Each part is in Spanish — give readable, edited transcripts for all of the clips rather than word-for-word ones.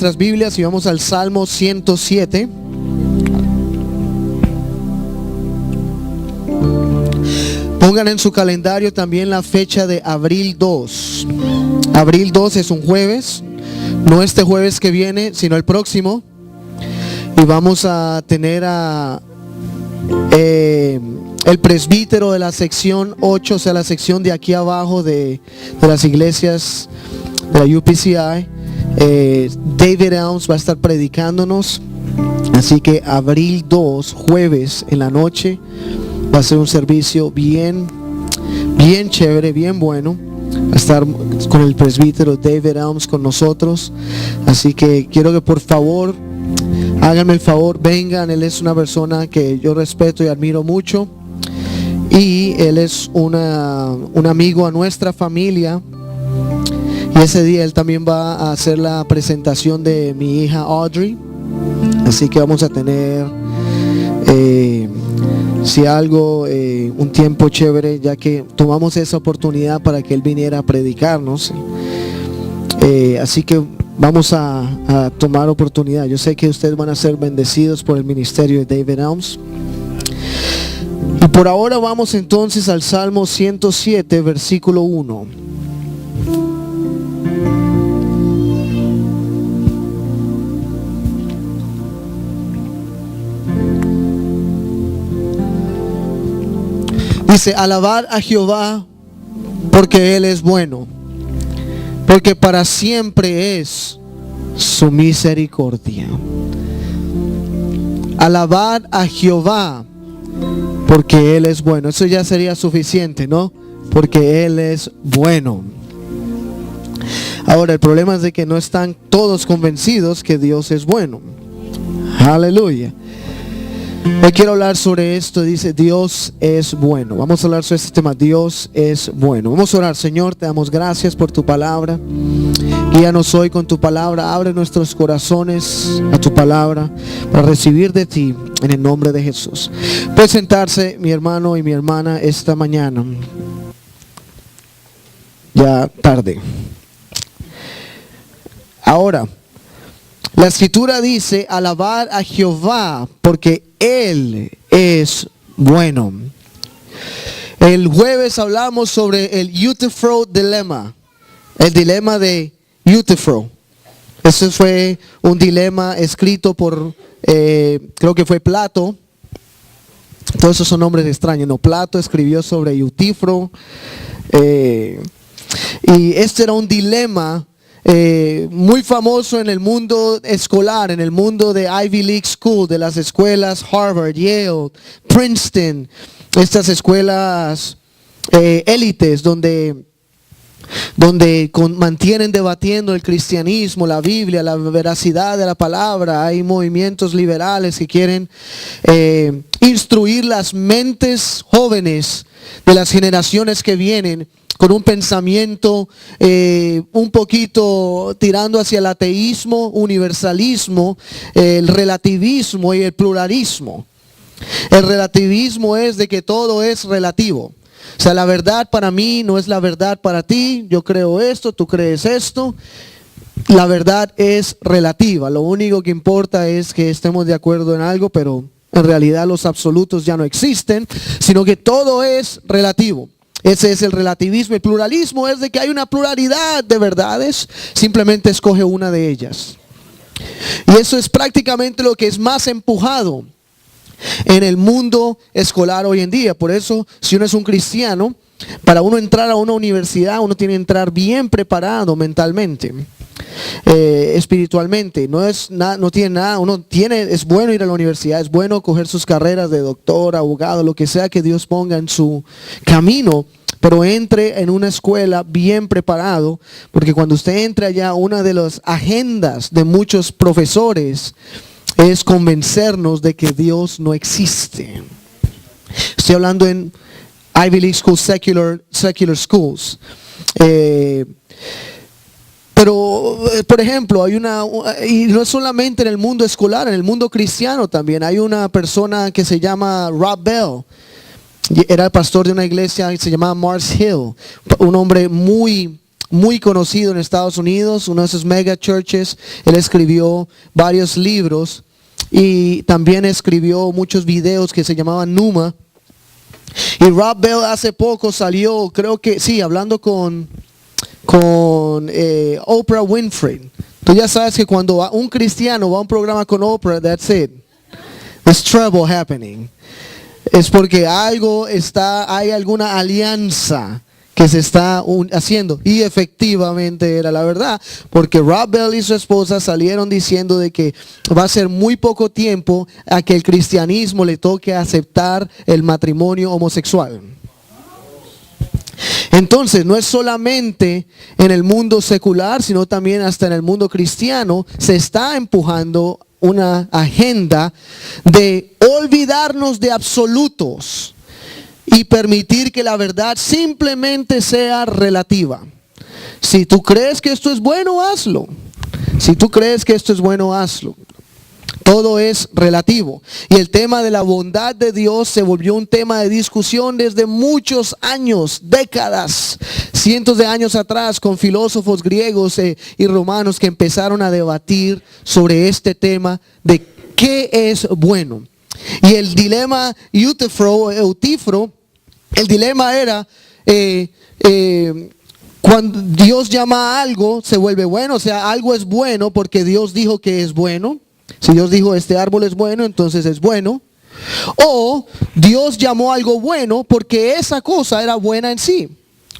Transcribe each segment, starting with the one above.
nuestras Biblias y vamos al Salmo 107. Pongan en su calendario también la fecha de abril 2. Abril 2 es un jueves, no este jueves que viene, sino el próximo. Y vamos a tener a el presbítero de la sección 8, o sea, la sección de aquí abajo de las iglesias de la UPCI. David Elms va a estar predicándonos. Así que abril 2, jueves en la noche, va a ser un servicio bien chévere, bien bueno. Va a estar con el presbítero David Elms con nosotros. Así que quiero que por favor háganme el favor, vengan. Él es una persona que yo respeto y admiro mucho. Y él es un amigo a nuestra familia. Y ese día él también va a hacer la presentación de mi hija Audrey. Así que vamos a tener, si algo, un tiempo chévere, ya que tomamos esa oportunidad para que él viniera a predicarnos. Así que vamos a tomar oportunidad. Yo sé que ustedes van a ser bendecidos por el ministerio de David Elms. Y por ahora vamos entonces al Salmo 107, versículo 1. Dice: alabad a Jehová porque Él es bueno, porque para siempre es su misericordia. Alabad a Jehová porque Él es bueno. Eso ya sería suficiente, ¿no? Porque Él es bueno. Ahora el problema es de que no están todos convencidos que Dios es bueno. Aleluya. Hoy quiero hablar sobre esto. Dice: Dios es bueno. Vamos a hablar sobre este tema. Dios es bueno. Vamos a orar. Señor, te damos gracias por tu palabra. Guíanos hoy con tu palabra. Abre nuestros corazones a tu palabra para recibir de ti, en el nombre de Jesús. Puede sentarse mi hermano y mi hermana esta mañana. Ya tarde. Ahora, la escritura dice: alabar a Jehová porque Él es bueno. El jueves hablamos sobre el Euthyphro Dilemma. El dilema de Euthyphro. Ese fue un dilema escrito por, creo que fue Plato. Todos esos son nombres extraños, ¿no? Plato escribió sobre Euthyphro. Y este era un dilema muy famoso en el mundo escolar, en el mundo de Ivy League School, de las escuelas Harvard, Yale, Princeton, estas escuelas élites donde mantienen debatiendo el cristianismo, la Biblia, la veracidad de la palabra. Hay movimientos liberales que quieren instruir las mentes jóvenes de las generaciones que vienen con un pensamiento un poquito tirando hacia el ateísmo, universalismo, el relativismo y el pluralismo. El relativismo es de que todo es relativo. O sea, la verdad para mí no es la verdad para ti. Yo creo esto, tú crees esto. La verdad es relativa. Lo único que importa es que estemos de acuerdo en algo, pero en realidad los absolutos ya no existen, sino que todo es relativo. Ese es el relativismo. El pluralismo es de que hay una pluralidad de verdades, simplemente escoge una de ellas. Y eso es prácticamente lo que es más empujado en el mundo escolar hoy en día. Por eso, si uno es un cristiano, para uno entrar a una universidad, uno tiene que entrar bien preparado mentalmente, espiritualmente. No tiene nada. Es bueno ir a la universidad, es bueno coger sus carreras de doctor, abogado, lo que sea que Dios ponga en su camino. Pero entre en una escuela bien preparado, porque cuando usted entre allá, una de las agendas de muchos profesores es convencernos de que Dios no existe. Estoy hablando en Ivy League School, secular schools. Pero, por ejemplo, y no solamente en el mundo escolar, en el mundo cristiano también. Hay una persona que se llama Rob Bell. Era el pastor de una iglesia que se llamaba Mars Hill. Un hombre muy muy conocido en Estados Unidos, uno de esos mega churches. Él escribió varios libros y también escribió muchos videos que se llamaban Numa. Y Rob Bell hace poco salió, creo que sí, hablando con Oprah Winfrey. Tú ya sabes que cuando un cristiano va a un programa con Oprah, that's it. There's trouble happening. Es porque hay alguna alianza que se está haciendo. Y efectivamente era la verdad. Porque Rob Bell y su esposa salieron diciendo de que va a ser muy poco tiempo a que el cristianismo le toque aceptar el matrimonio homosexual. Entonces, no es solamente en el mundo secular, sino también hasta en el mundo cristiano se está empujando una agenda de olvidarnos de absolutos y permitir que la verdad simplemente sea relativa. Si tú crees que esto es bueno, hazlo. Si tú crees que esto es bueno, hazlo. Todo es relativo. Y el tema de la bondad de Dios se volvió un tema de discusión desde muchos años, décadas, cientos de años atrás, con filósofos griegos y romanos que empezaron a debatir sobre este tema de qué es bueno. Y el dilema Eutífro, el dilema era cuando Dios llama a algo, se vuelve bueno. O sea, algo es bueno porque Dios dijo que es bueno. Si Dios dijo este árbol es bueno, entonces es bueno. O Dios llamó algo bueno porque esa cosa era buena en sí.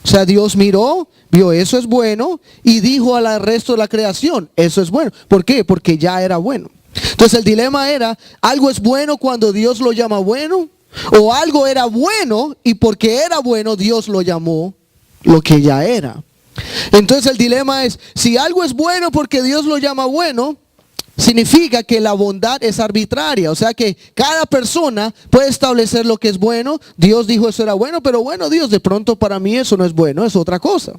O sea, Dios miró, vio eso es bueno y dijo al resto de la creación, eso es bueno. ¿Por qué? Porque ya era bueno. Entonces el dilema era, ¿algo es bueno cuando Dios lo llama bueno? ¿O algo era bueno y porque era bueno Dios lo llamó lo que ya era? Entonces el dilema es, si algo es bueno porque Dios lo llama bueno, significa que la bondad es arbitraria, o sea que cada persona puede establecer lo que es bueno. Dios dijo eso era bueno, pero bueno, Dios, de pronto para mí eso no es bueno, es otra cosa.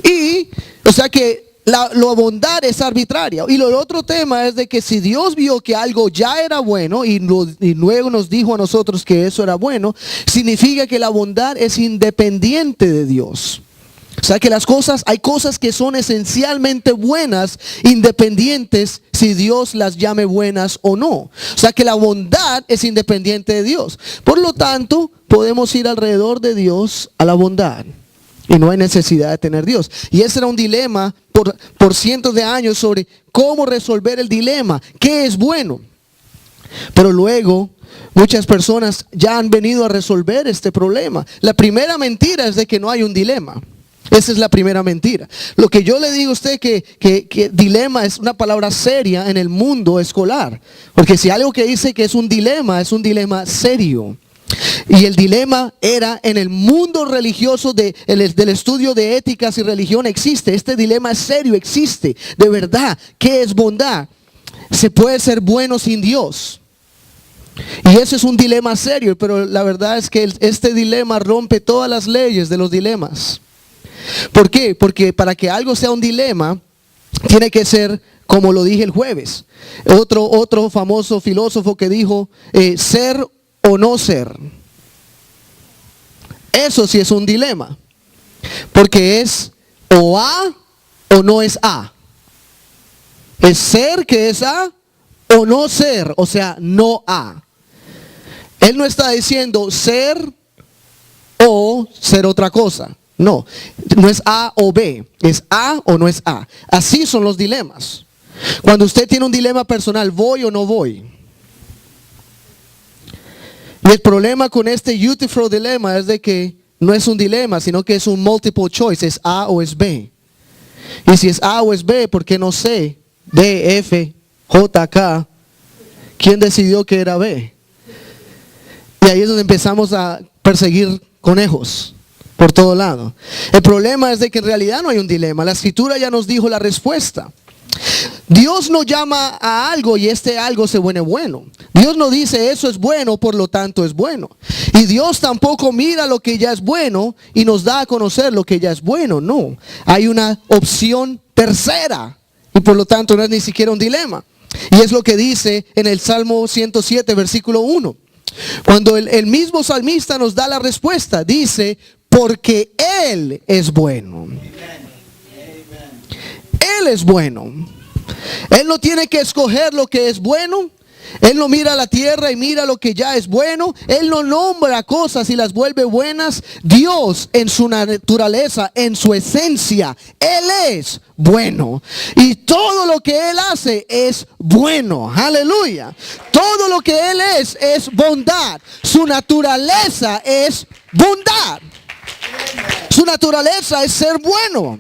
Y, o sea que la bondad es arbitraria. Y el otro tema es de que si Dios vio que algo ya era bueno y luego nos dijo a nosotros que eso era bueno, significa que la bondad es independiente de Dios. O sea que hay cosas que son esencialmente buenas, independientes si Dios las llame buenas o no. O sea que la bondad es independiente de Dios. Por lo tanto, podemos ir alrededor de Dios a la bondad. Y no hay necesidad de tener Dios. Y ese era un dilema por cientos de años sobre cómo resolver el dilema. ¿Qué es bueno? Pero luego muchas personas ya han venido a resolver este problema. La primera mentira es de que no hay un dilema. Esa es la primera mentira. Lo que yo le digo a usted que dilema es una palabra seria en el mundo escolar. Porque si algo que dice que es un dilema serio. Y el dilema era en el mundo religioso del estudio de éticas y religión existe. Este dilema es serio, existe. De verdad, ¿qué es bondad? Se puede ser bueno sin Dios. Y ese es un dilema serio, pero la verdad es que este dilema rompe todas las leyes de los dilemas. ¿Por qué? Porque para que algo sea un dilema, tiene que ser como lo dije el jueves. Otro famoso filósofo que dijo, ser o no ser. Eso sí es un dilema. Porque es o A o no es A. Es ser que es A o no ser, o sea, no A. Él no está diciendo ser o ser otra cosa. No es A o B, es A o no es A. Así son los dilemas. Cuando usted tiene un dilema personal, ¿voy o no voy? Y el problema con este Euthyphro dilema es de que no es un dilema, sino que es un multiple choice, es A o es B. Y si es A o es B, ¿por qué no C, D, F, J, K? ¿Quién decidió que era B? Y ahí es donde empezamos a perseguir conejos por todo lado. El problema es de que en realidad no hay un dilema. La escritura ya nos dijo la respuesta. Dios no llama a algo y este algo se vuelve bueno. Dios no dice eso es bueno, por lo tanto es bueno. Y Dios tampoco mira lo que ya es bueno y nos da a conocer lo que ya es bueno. No, hay una opción tercera y por lo tanto no es ni siquiera un dilema. Y es lo que dice en el Salmo 107 versículo 1. Cuando el mismo salmista nos da la respuesta, dice: porque Él es bueno. Él es bueno. Él no tiene que escoger lo que es bueno. Él no mira a la tierra y mira lo que ya es bueno. Él no nombra cosas y las vuelve buenas. Dios en su naturaleza, en su esencia, Él es bueno. Y todo lo que Él hace es bueno. Aleluya. Todo lo que Él es bondad. Su naturaleza es bondad. Su naturaleza es ser bueno.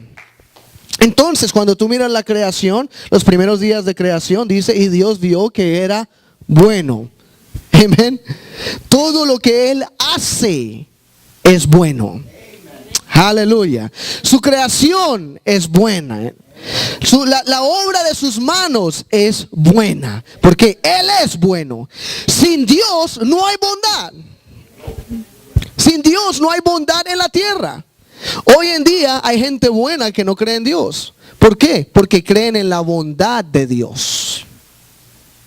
Entonces, cuando tú miras la creación, los primeros días de creación, dice, y Dios vio que era bueno. Amén. Todo lo que Él hace es bueno. Aleluya. Su creación es buena. La obra de sus manos es buena, porque Él es bueno. Sin Dios no hay bondad. Sin Dios no hay bondad en la tierra. Hoy en día hay gente buena que no cree en Dios. ¿Por qué? Porque creen en la bondad de Dios.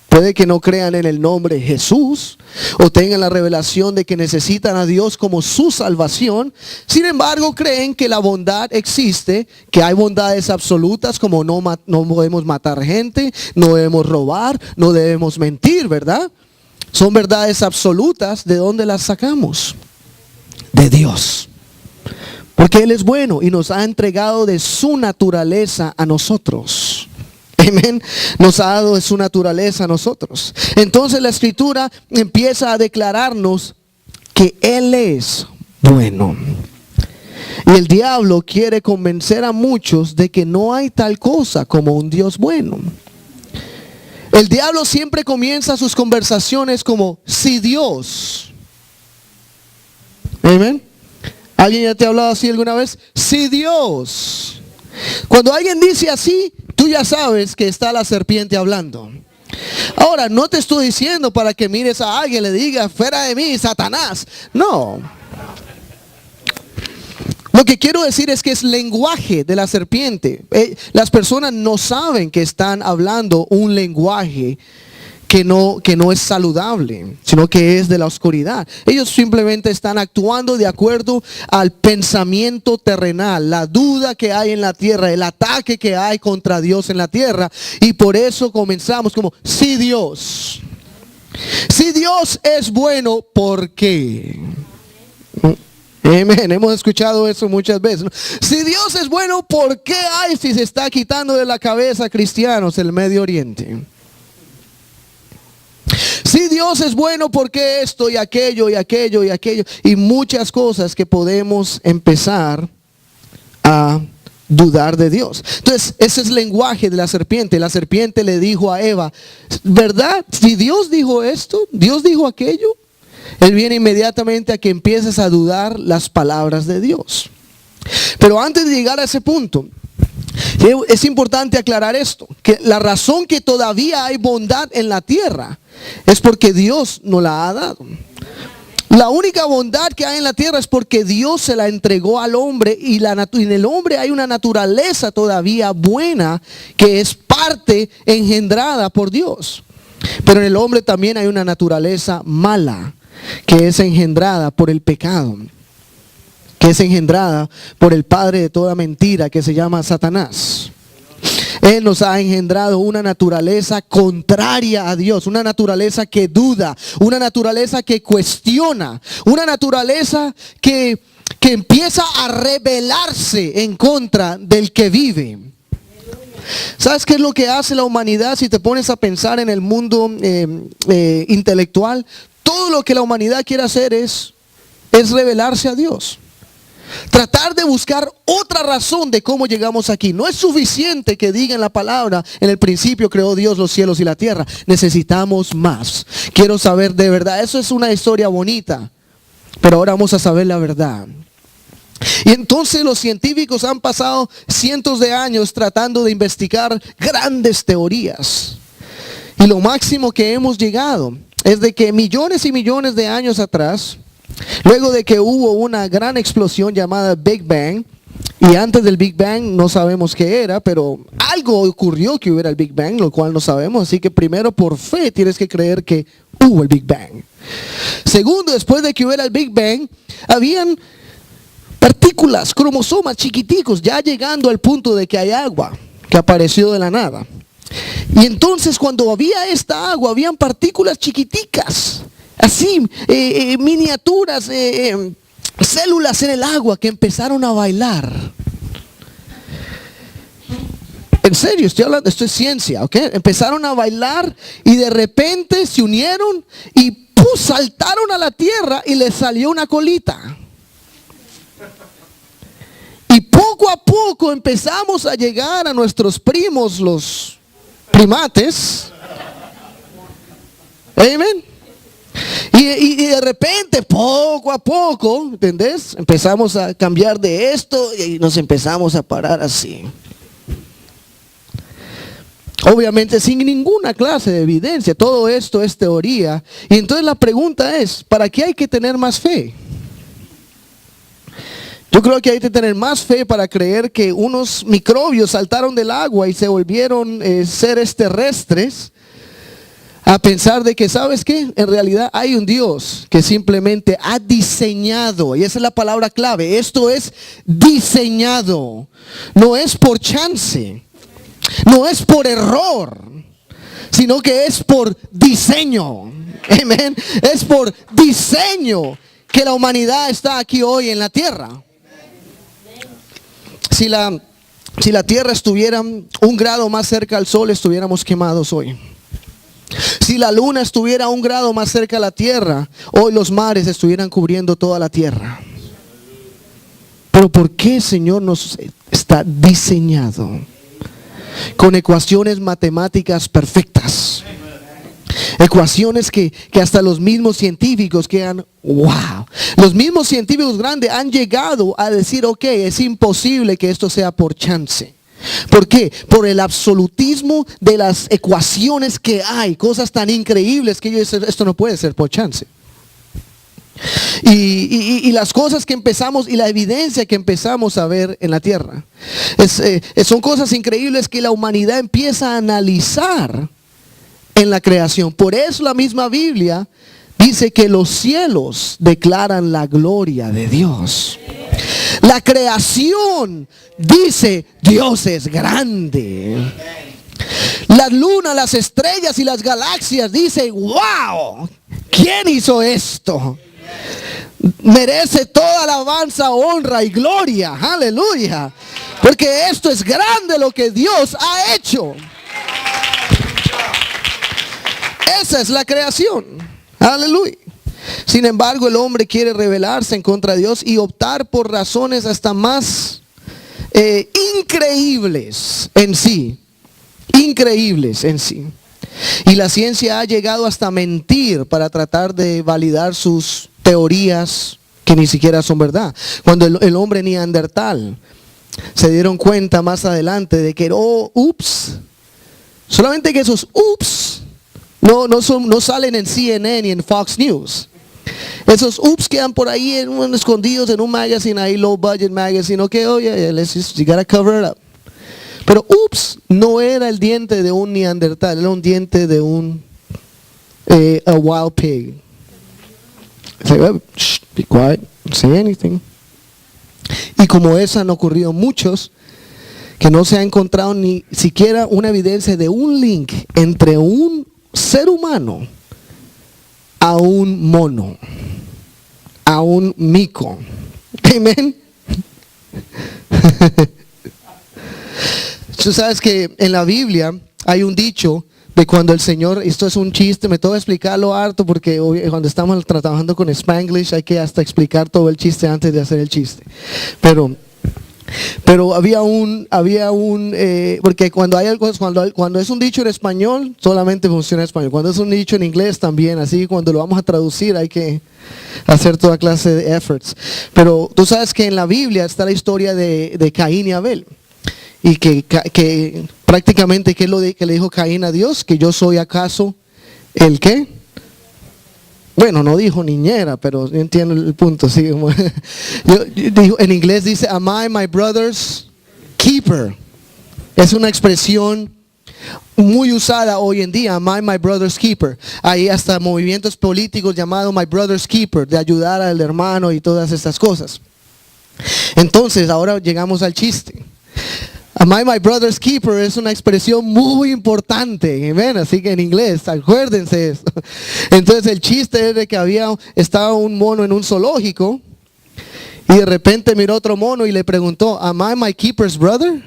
Puede que no crean en el nombre Jesús o tengan la revelación de que necesitan a Dios como su salvación. Sin embargo, creen que la bondad existe, que hay bondades absolutas como no podemos matar gente, no debemos robar, no debemos mentir, ¿verdad? Son verdades absolutas. ¿De dónde las sacamos? De Dios. Porque Él es bueno y nos ha entregado de su naturaleza a nosotros. Amén. Nos ha dado de su naturaleza a nosotros. Entonces la Escritura empieza a declararnos que Él es bueno. Y el diablo quiere convencer a muchos de que no hay tal cosa como un Dios bueno. El diablo siempre comienza sus conversaciones como si Dios. Amén. ¿Alguien ya te ha hablado así alguna vez? Si Dios. Cuando alguien dice así, tú ya sabes que está la serpiente hablando. Ahora, no te estoy diciendo para que mires a alguien y le digas, fuera de mí, Satanás. No. Lo que quiero decir es que es lenguaje de la serpiente. Las personas no saben que están hablando un lenguaje que no es saludable, sino que es de la oscuridad. Ellos simplemente están actuando de acuerdo al pensamiento terrenal, la duda que hay en la tierra, el ataque que hay contra Dios en la tierra. Y por eso comenzamos como, si Dios es bueno, ¿por qué? Amén. Hemos escuchado eso muchas veces, ¿no? Si Dios es bueno, ¿por qué hay si se está quitando de la cabeza a cristianos el Medio Oriente? Si Dios es bueno, ¿por qué esto y aquello y aquello y aquello? Y muchas cosas que podemos empezar a dudar de Dios. Entonces, ese es el lenguaje de la serpiente. La serpiente le dijo a Eva, ¿verdad? Si Dios dijo esto, Dios dijo aquello. Él viene inmediatamente a que empieces a dudar las palabras de Dios. Pero antes de llegar a ese punto, es importante aclarar esto, que la razón que todavía hay bondad en la tierra es porque Dios nos la ha dado. La única bondad que hay en la tierra es porque Dios se la entregó al hombre y en el hombre hay una naturaleza todavía buena que es parte engendrada por Dios. Pero en el hombre también hay una naturaleza mala que es engendrada por el pecado, que es engendrada por el padre de toda mentira que se llama Satanás. Él nos ha engendrado una naturaleza contraria a Dios, una naturaleza que duda, una naturaleza que cuestiona, una naturaleza que empieza a rebelarse en contra del que vive. ¿Sabes qué es lo que hace la humanidad si te pones a pensar en el mundo intelectual? Todo lo que la humanidad quiere hacer es rebelarse a Dios. Tratar de buscar otra razón de cómo llegamos aquí. No es suficiente que digan la palabra, en el principio creó Dios los cielos y la tierra. Necesitamos más. Quiero saber de verdad. Eso es una historia bonita. Pero ahora vamos a saber la verdad. Y entonces los científicos han pasado cientos de años tratando de investigar grandes teorías. Y lo máximo que hemos llegado es de que millones y millones de años atrás, luego de que hubo una gran explosión llamada Big Bang, y antes del Big Bang no sabemos qué era, pero algo ocurrió que hubiera el Big Bang, lo cual no sabemos. Así que primero, por fe, tienes que creer que hubo el Big Bang. Segundo, después de que hubiera el Big Bang, habían partículas, cromosomas chiquiticos, ya llegando al punto de que hay agua que apareció de la nada. Y entonces cuando había esta agua, habían partículas chiquiticas, así, miniaturas, células en el agua que empezaron a bailar. En serio, estoy hablando, esto es ciencia, ¿ok? Empezaron a bailar y de repente se unieron y saltaron a la tierra y les salió una colita. Y poco a poco empezamos a llegar a nuestros primos, los primates. Amén. Y de repente, poco a poco, ¿entendés? Empezamos a cambiar de esto y nos empezamos a parar así. Obviamente sin ninguna clase de evidencia, todo esto es teoría. Y entonces la pregunta es, ¿para qué hay que tener más fe? Yo creo que hay que tener más fe para creer que unos microbios saltaron del agua y se volvieron seres terrestres, a pensar de que, ¿sabes qué? En realidad hay un Dios que simplemente ha diseñado, y esa es la palabra clave, esto es diseñado, no es por chance. No es por error, sino que es por diseño. Amén. Es por diseño que la humanidad está aquí hoy en la tierra. Si la tierra estuviera 1 grado más cerca al sol, estuviéramos quemados hoy. Si la luna estuviera 1 grado más cerca a la tierra, hoy los mares estuvieran cubriendo toda la tierra. Pero ¿por qué, Señor, nos está diseñado con ecuaciones matemáticas perfectas? Ecuaciones que hasta los mismos científicos quedan, wow. Los mismos científicos grandes han llegado a decir, ok, es imposible que esto sea por chance. ¿Por qué? Por el absolutismo de las ecuaciones que hay, cosas tan increíbles que ellos dicen, esto no puede ser por chance. Y las cosas que empezamos y la evidencia que empezamos a ver en la tierra son cosas increíbles que la humanidad empieza a analizar en la creación. Por eso la misma Biblia dice que los cielos declaran la gloria de Dios. La creación dice Dios es grande. La luna, las estrellas y las galaxias dicen, wow, ¿quién hizo esto? Merece toda alabanza, honra y gloria. Aleluya. Porque esto es grande lo que Dios ha hecho. Esa es la creación. Aleluya. Sin embargo, el hombre quiere rebelarse en contra de Dios y optar por razones hasta más increíbles en sí. Increíbles en sí. Y la ciencia ha llegado hasta mentir para tratar de validar sus teorías que ni siquiera son verdad. Cuando el hombre neandertal se dieron cuenta más adelante de que, solamente que esos no salen en CNN ni en Fox News. Esos quedan por ahí escondidos en un magazine, ahí low budget magazine, okay, you gotta cover it up. Pero no era el diente de un neandertal, era un diente de a wild pig. Shh, be quiet, don't say anything. Y como eso han ocurrido muchos, que no se ha encontrado ni siquiera una evidencia de un link entre un ser humano a un mono, a un mico. Amén. Tú sabes que en la Biblia hay un dicho de cuando el Señor, esto es un chiste, me tengo que explicarlo harto porque cuando estamos trabajando con Spanglish hay que hasta explicar todo el chiste antes de hacer el chiste. Pero había porque cuando es un dicho en español solamente funciona en español, cuando es un dicho en inglés también, así cuando lo vamos a traducir hay que hacer toda clase de efforts. Pero tú sabes que en la Biblia está la historia de Caín y Abel. Y que prácticamente, ¿qué es lo que le dijo Caín a Dios? Que yo soy acaso el ¿qué? Bueno, no dijo niñera, pero yo entiendo el punto. ¿Sí? En inglés dice, am I my brother's keeper? Es una expresión muy usada hoy en día, am I my brother's keeper. Hay hasta movimientos políticos llamados my brother's keeper, de ayudar al hermano y todas estas cosas. Entonces, ahora llegamos al chiste. Am I my brother's keeper? Es una expresión muy importante, ¿ven? Así que en inglés, acuérdense eso. Entonces el chiste es de que estaba un mono en un zoológico y de repente miró otro mono y le preguntó, Am I my keeper's brother?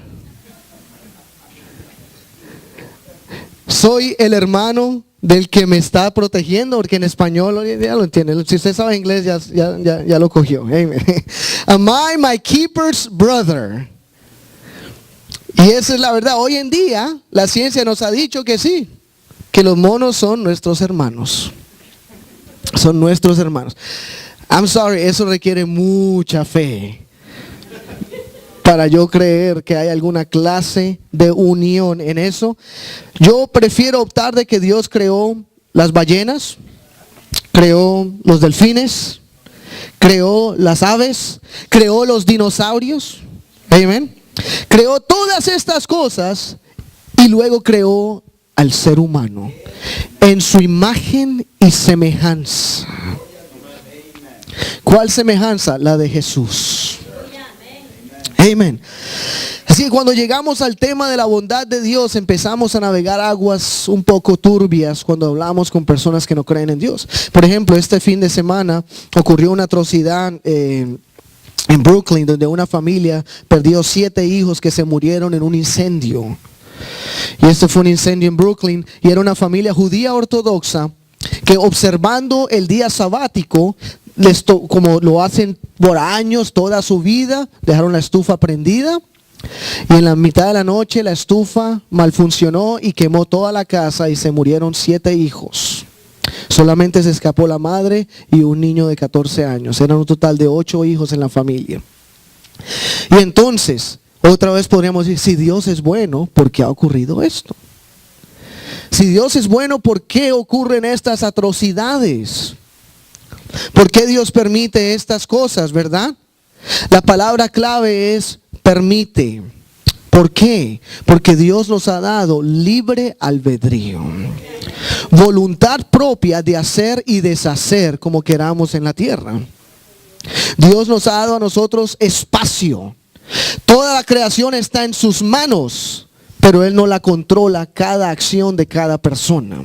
Soy el hermano del que me está protegiendo, porque en español ya lo entiende. Si usted sabe inglés ya lo cogió. Amen. Am I my keeper's brother? Y esa es la verdad. Hoy en día la ciencia nos ha dicho que sí, que los monos son nuestros hermanos. Son nuestros hermanos. I'm sorry, eso requiere mucha fe para yo creer que hay alguna clase de unión en eso. Yo prefiero optar de que Dios creó las ballenas, creó los delfines, creó las aves, creó los dinosaurios. Amén. Creó todas estas cosas y luego creó al ser humano en su imagen y semejanza. ¿Cuál semejanza? La de Jesús. Amén. Así que cuando llegamos al tema de la bondad de Dios, empezamos a navegar aguas un poco turbias cuando hablamos con personas que no creen en Dios. Por ejemplo, este fin de semana ocurrió una atrocidad en Brooklyn, donde una familia perdió 7 hijos que se murieron en un incendio. Y este fue un incendio en Brooklyn y era una familia judía ortodoxa que, observando el día sabático, como lo hacen por años, toda su vida, dejaron la estufa prendida y en la mitad de la noche la estufa malfuncionó y quemó toda la casa y se murieron 7 hijos. Solamente se escapó la madre y un niño de 14 años. Eran un total de 8 hijos en la familia. Y entonces, otra vez podríamos decir, si Dios es bueno, ¿por qué ha ocurrido esto? Si Dios es bueno, ¿por qué ocurren estas atrocidades? ¿Por qué Dios permite estas cosas, verdad? La palabra clave es permite. ¿Por qué? Porque Dios nos ha dado libre albedrío. Voluntad propia de hacer y deshacer como queramos en la tierra. Dios nos ha dado a nosotros espacio. Toda la creación está en sus manos, pero Él no la controla cada acción de cada persona.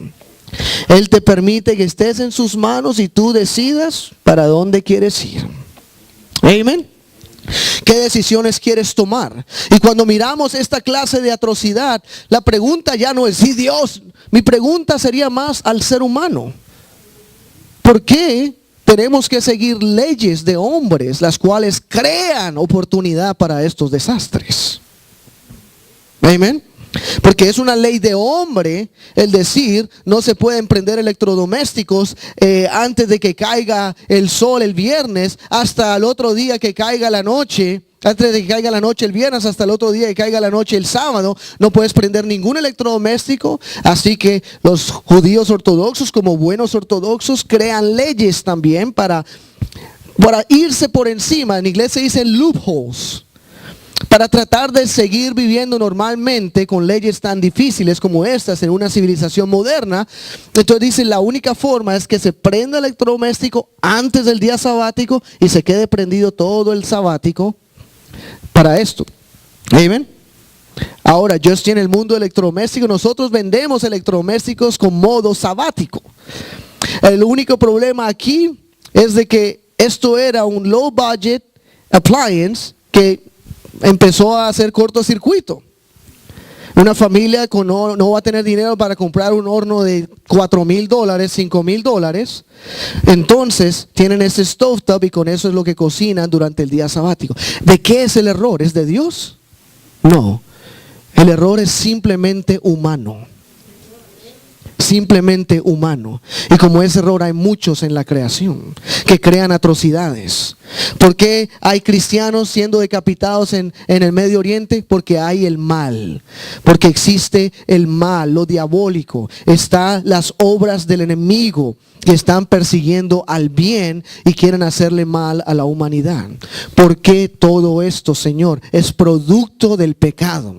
Él te permite que estés en sus manos y tú decidas para dónde quieres ir. Amén. ¿Qué decisiones quieres tomar? Y cuando miramos esta clase de atrocidad, la pregunta ya no es si Dios. Mi pregunta sería más al ser humano. ¿Por qué tenemos que seguir leyes de hombres las cuales crean oportunidad para estos desastres? Amén. Porque es una ley de hombre el decir no se pueden prender electrodomésticos antes de que caiga el sol el viernes hasta el otro día que caiga la noche. Antes de que caiga la noche el viernes hasta el otro día que caiga la noche el sábado, no puedes prender ningún electrodoméstico. Así que los judíos ortodoxos, como buenos ortodoxos, crean leyes también para irse por encima. En inglés se dicen loopholes. Para tratar de seguir viviendo normalmente con leyes tan difíciles como estas en una civilización moderna. Entonces dicen, la única forma es que se prenda el electrodoméstico antes del día sabático y se quede prendido todo el sabático para esto. Amén. Ahora, yo estoy en el mundo electrodoméstico. Nosotros vendemos electrodomésticos con modo sabático. El único problema aquí es de que esto era un low budget appliance que empezó a hacer cortocircuito. Una familia no va a tener dinero para comprar un horno de $4,000, $5,000. Entonces tienen ese stovetop y con eso es lo que cocinan durante el día sabático. ¿De qué es el error? ¿Es de Dios? No. El error es simplemente humano. Simplemente humano. Y como ese error hay muchos en la creación que crean atrocidades. ¿Por qué hay cristianos siendo decapitados en el Medio Oriente? Porque hay el mal. Porque existe el mal, lo diabólico. Están las obras del enemigo que están persiguiendo al bien y quieren hacerle mal a la humanidad. ¿Por qué todo esto, Señor? Es producto del pecado.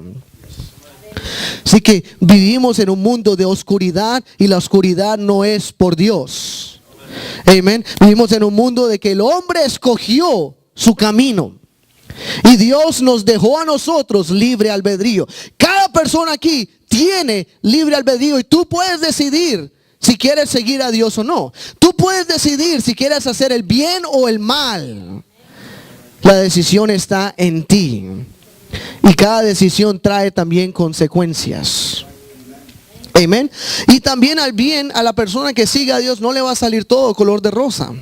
Así que vivimos en un mundo de oscuridad y la oscuridad no es por Dios. Amén. Vivimos en un mundo de que el hombre escogió su camino. Y Dios nos dejó a nosotros libre albedrío. Cada persona aquí tiene libre albedrío y tú puedes decidir si quieres seguir a Dios o no. Tú puedes decidir si quieres hacer el bien o el mal. La decisión está en ti. Y cada decisión trae también consecuencias. Amén. Y también al bien, a la persona que siga a Dios no le va a salir todo color de rosa.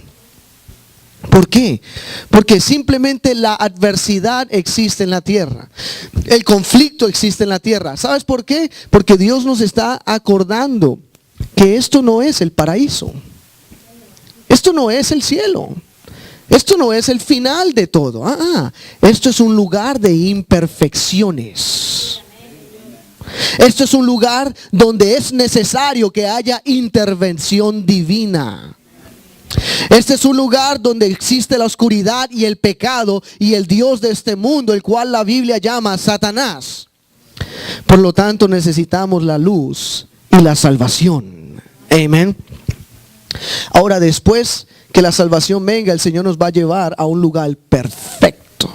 ¿Por qué? Porque simplemente la adversidad existe en la tierra. El conflicto existe en la tierra. ¿Sabes por qué? Porque Dios nos está acordando que esto no es el paraíso. Esto no es el cielo. Esto no es el final de todo. Esto es un lugar de imperfecciones. Esto es un lugar donde es necesario que haya intervención divina. Este es un lugar donde existe la oscuridad y el pecado y el Dios de este mundo, el cual la Biblia llama Satanás. Por lo tanto, necesitamos la luz y la salvación. Amén. Ahora, después que la salvación venga, el Señor nos va a llevar a un lugar perfecto.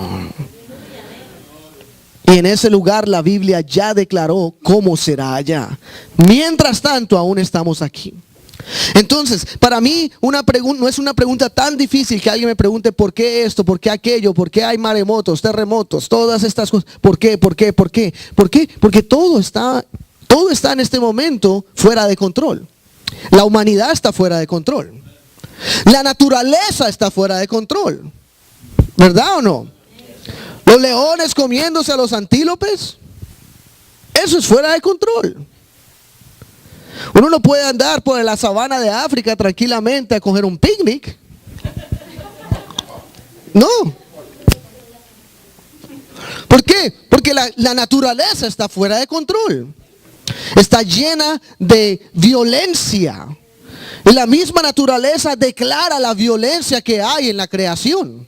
Y en ese lugar la Biblia ya declaró cómo será allá. Mientras tanto, aún estamos aquí. Entonces, para mí no es una pregunta tan difícil que alguien me pregunte por qué esto, por qué aquello, por qué hay maremotos, terremotos, todas estas cosas. ¿Por qué? ¿Por qué? ¿Por qué? ¿Por qué? Porque todo está en este momento fuera de control. La humanidad está fuera de control. La naturaleza está fuera de control. ¿Verdad o no? Los leones comiéndose a los antílopes. Eso es fuera de control. Uno no puede andar por la sabana de África tranquilamente a coger un picnic. No. ¿Por qué? Porque la naturaleza está fuera de control. Está llena de violencia. Y la misma naturaleza declara la violencia que hay en la creación.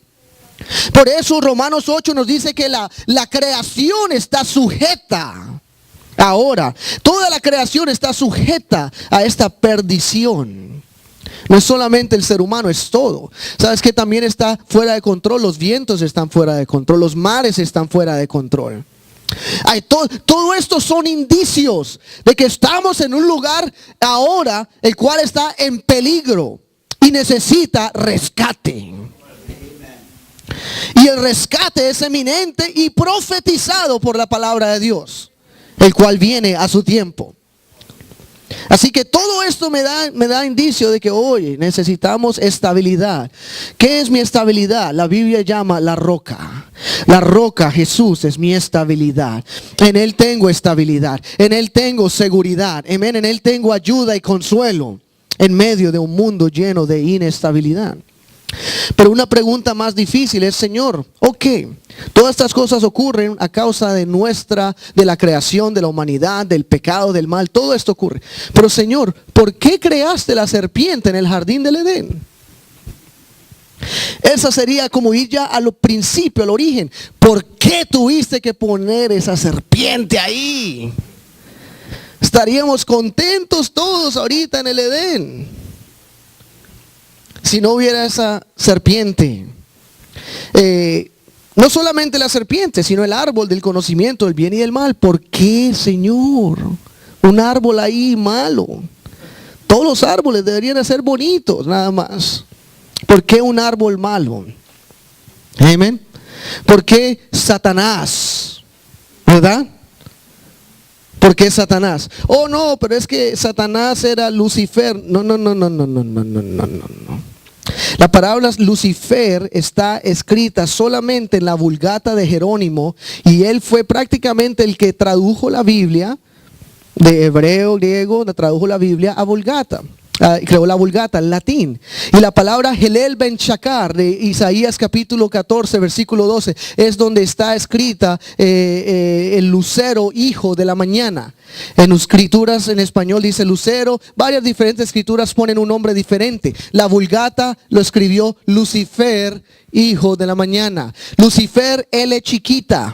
Por eso Romanos 8 nos dice que la creación está sujeta. Ahora, toda la creación está sujeta a esta perdición. No es solamente el ser humano, es todo. ¿Sabes que también está fuera de control? Los vientos están fuera de control, los mares están fuera de control. Todo esto son indicios de que estamos en un lugar ahora el cual está en peligro y necesita rescate. Y el rescate es eminente y profetizado por la palabra de Dios, el cual viene a su tiempo. Así que todo esto me da indicio de que hoy necesitamos estabilidad. ¿Qué es mi estabilidad? La Biblia llama la roca. La roca, Jesús, es mi estabilidad. En Él tengo estabilidad. En Él tengo seguridad. Amén. En Él tengo ayuda y consuelo en medio de un mundo lleno de inestabilidad. Pero una pregunta más difícil es, Señor, todas estas cosas ocurren a causa de la creación, de la humanidad, del pecado, del mal, todo esto ocurre. Pero Señor, ¿por qué creaste la serpiente en el jardín del Edén? Esa sería como ir ya al principio, al origen. ¿Por qué tuviste que poner esa serpiente ahí? Estaríamos contentos todos ahorita en el Edén si no hubiera esa serpiente. No solamente la serpiente, sino el árbol del conocimiento del bien y del mal. ¿Por qué, Señor? Un árbol ahí malo. Todos los árboles deberían de ser bonitos, nada más. ¿Por qué un árbol malo? Amén. ¿Por qué Satanás? ¿Verdad? ¿Por qué Satanás? Oh, no, pero es que Satanás era Lucifer. No. La palabra Lucifer está escrita solamente en la Vulgata de Jerónimo, y él fue prácticamente el que tradujo la Biblia de hebreo, griego, tradujo la Biblia a Vulgata. Creó la Vulgata en latín. Y la palabra Helel ben Shakar de Isaías capítulo 14 versículo 12 es donde está escrita el lucero, hijo de la mañana. En escrituras en español dice lucero. Varias diferentes escrituras ponen un nombre diferente. La Vulgata lo escribió Lucifer, hijo de la mañana. Lucifer, L chiquita,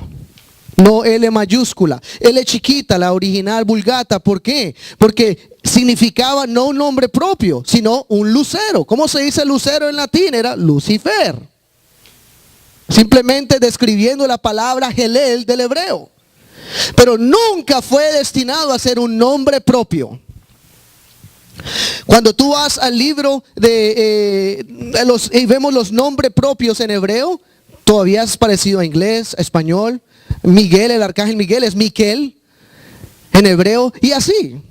no L mayúscula. L chiquita, la original Vulgata. ¿Por qué? Porque significaba no un nombre propio, sino un lucero. ¿Cómo se dice lucero en latín? Era Lucifer. simplemente describiendo la palabra Helel del hebreo. Pero nunca fue destinado a ser un nombre propio. Cuando tú vas al libro y vemos los nombres propios en hebreo, todavía es parecido a inglés, a español. Miguel, el arcángel Miguel es Miquel en hebreo, y así.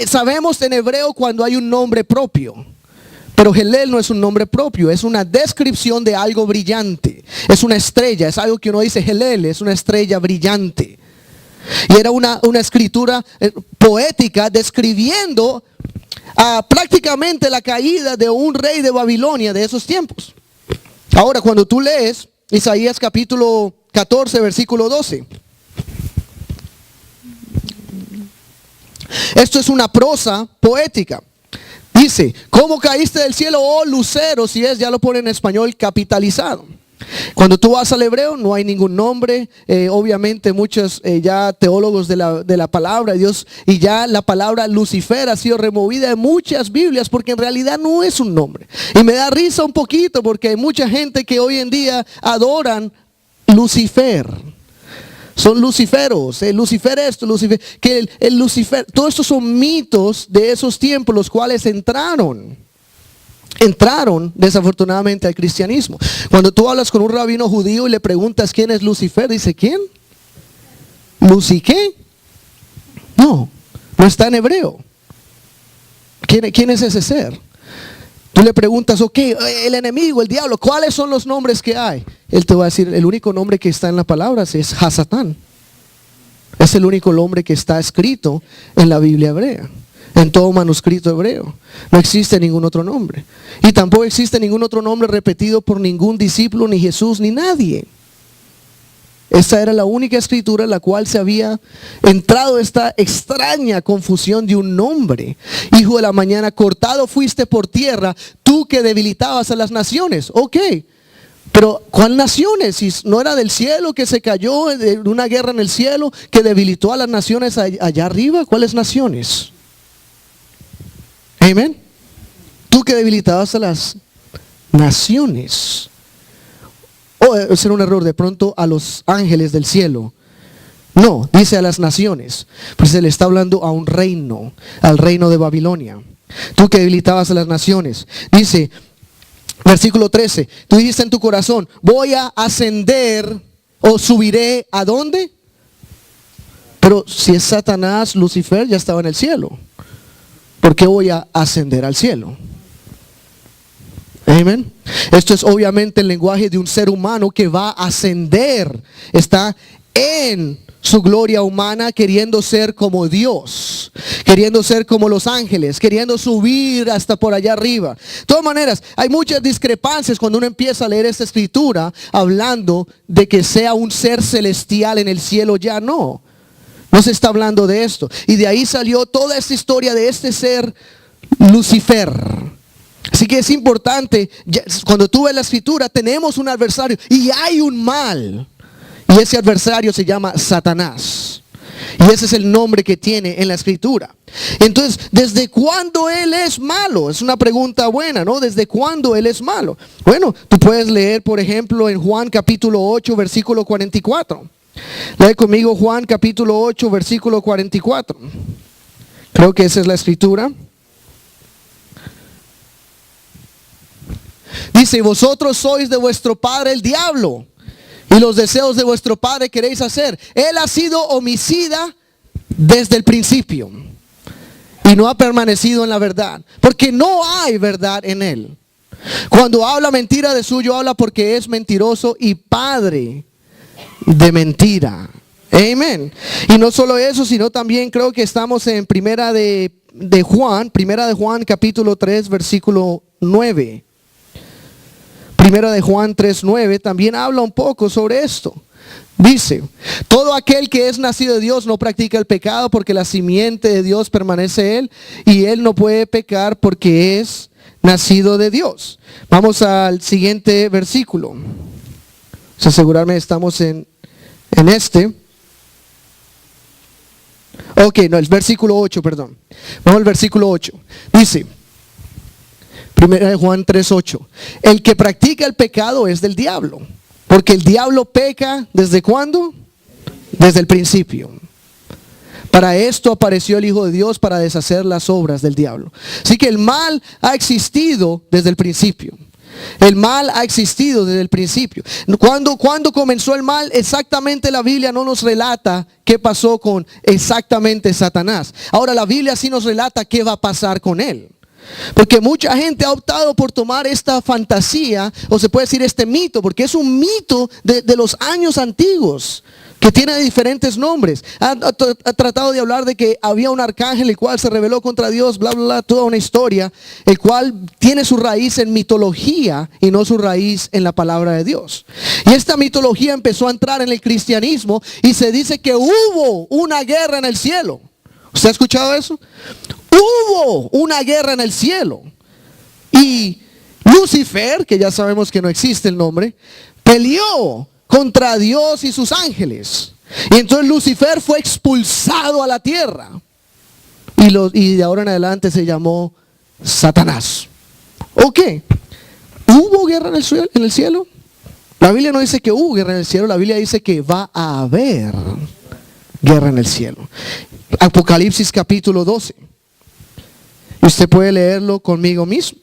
Sabemos en hebreo cuando hay un nombre propio. Pero Helel no es un nombre propio, es una descripción de algo brillante. Es una estrella, es algo que uno dice Helel, es una estrella brillante. Y era una escritura poética describiendo prácticamente la caída de un rey de Babilonia de esos tiempos. Ahora, cuando tú lees Isaías capítulo 14, versículo 12. Esto es una prosa poética. Dice, ¿cómo caíste del cielo, oh lucero? Si es, ya lo pone en español capitalizado. Cuando tú vas al hebreo no hay ningún nombre. Obviamente muchos ya teólogos de la palabra de Dios, y ya la palabra Lucifer ha sido removida de muchas Biblias porque en realidad no es un nombre. Y me da risa un poquito porque hay mucha gente que hoy en día adoran Lucifer. Son luciferos, Lucifer esto, Lucifer, que el Lucifer, todos estos son mitos de esos tiempos, los cuales entraron desafortunadamente al cristianismo. Cuando tú hablas con un rabino judío y le preguntas quién es Lucifer, dice, ¿quién? ¿Luci qué? No está en hebreo. ¿Quién es ese ser? Tú le preguntas, ok, el enemigo, el diablo, ¿cuáles son los nombres que hay? Él te va a decir, el único nombre que está en la palabra es Hasatán. Es el único nombre que está escrito en la Biblia hebrea, en todo manuscrito hebreo. No existe ningún otro nombre. Y tampoco existe ningún otro nombre repetido por ningún discípulo, ni Jesús, ni nadie. Esta era la única escritura en la cual se había entrado esta extraña confusión de un nombre. Hijo de la mañana, cortado fuiste por tierra, tú que debilitabas a las naciones. Ok, pero ¿cuál naciones? Si no era del cielo que se cayó de una guerra en el cielo que debilitó a las naciones allá arriba. ¿Cuáles naciones? Amén. Tú que debilitabas a las naciones. O ser un error de pronto a los ángeles del cielo. No, dice a las naciones. Pues se le está hablando a un reino, al reino de Babilonia. Tú que debilitabas a las naciones. Dice, versículo 13, tú dijiste en tu corazón, voy a ascender o subiré ¿a dónde? Pero si es Satanás, Lucifer ya estaba en el cielo. ¿Por qué voy a ascender al cielo? Amén. Esto es obviamente el lenguaje de un ser humano que va a ascender. Está en su gloria humana, queriendo ser como Dios, queriendo ser como los ángeles, queriendo subir hasta por allá arriba. De todas maneras, hay muchas discrepancias cuando uno empieza a leer esta escritura hablando de que sea un ser celestial en el cielo. Ya no se está hablando de esto. Y de ahí salió toda esta historia de este ser Lucifer. Así que es importante, cuando tú ves la escritura, tenemos un adversario y hay un mal. Y ese adversario se llama Satanás. Y ese es el nombre que tiene en la escritura. Entonces, ¿desde cuándo él es malo? Es una pregunta buena, ¿no? ¿Desde cuándo él es malo? Bueno, tú puedes leer, por ejemplo, en Juan capítulo 8, versículo 44. Lee conmigo Juan capítulo 8, versículo 44. Creo que esa es la escritura. Dice, vosotros sois de vuestro padre el diablo, y los deseos de vuestro padre queréis hacer. Él ha sido homicida desde el principio y no ha permanecido en la verdad, porque no hay verdad en él. Cuando habla mentira, de suyo habla, porque es mentiroso y padre de mentira. Amén. Y no solo eso, sino también creo que estamos en primera de Juan capítulo 3, versículo 9. Primera de Juan 3:9 también habla un poco sobre esto. Dice, todo aquel que es nacido de Dios no practica el pecado, porque la simiente de Dios permanece en él, y él no puede pecar porque es nacido de Dios. Vamos al siguiente versículo. Vamos a asegurarme que estamos en este. Ok, no, el versículo 8, perdón. Vamos al versículo 8. Dice, Primera de Juan 3:8. El que practica el pecado es del diablo, porque el diablo peca ¿desde cuándo? Desde el principio. Para esto apareció el Hijo de Dios, para deshacer las obras del diablo. Así que el mal ha existido desde el principio. El mal ha existido desde el principio. ¿Cuándo comenzó el mal? Exactamente la Biblia no nos relata qué pasó con exactamente Satanás. Ahora la Biblia sí nos relata qué va a pasar con él. Porque mucha gente ha optado por tomar esta fantasía, o se puede decir este mito, porque es un mito de los años antiguos, que tiene diferentes nombres. Ha tratado de hablar de que había un arcángel el cual se rebeló contra Dios, bla, bla, bla, toda una historia, el cual tiene su raíz en mitología y no su raíz en la palabra de Dios. Y esta mitología empezó a entrar en el cristianismo y se dice que hubo una guerra en el cielo. ¿Usted ha escuchado eso? Hubo una guerra en el cielo. Y Lucifer, que ya sabemos que no existe el nombre, peleó contra Dios y sus ángeles. Y entonces Lucifer fue expulsado a la tierra. Y de ahora en adelante se llamó Satanás. ¿Ok? ¿Hubo guerra en el cielo? La Biblia no dice que hubo guerra en el cielo. La Biblia dice que va a haber guerra en el cielo. Apocalipsis capítulo 12. Usted puede leerlo conmigo mismo.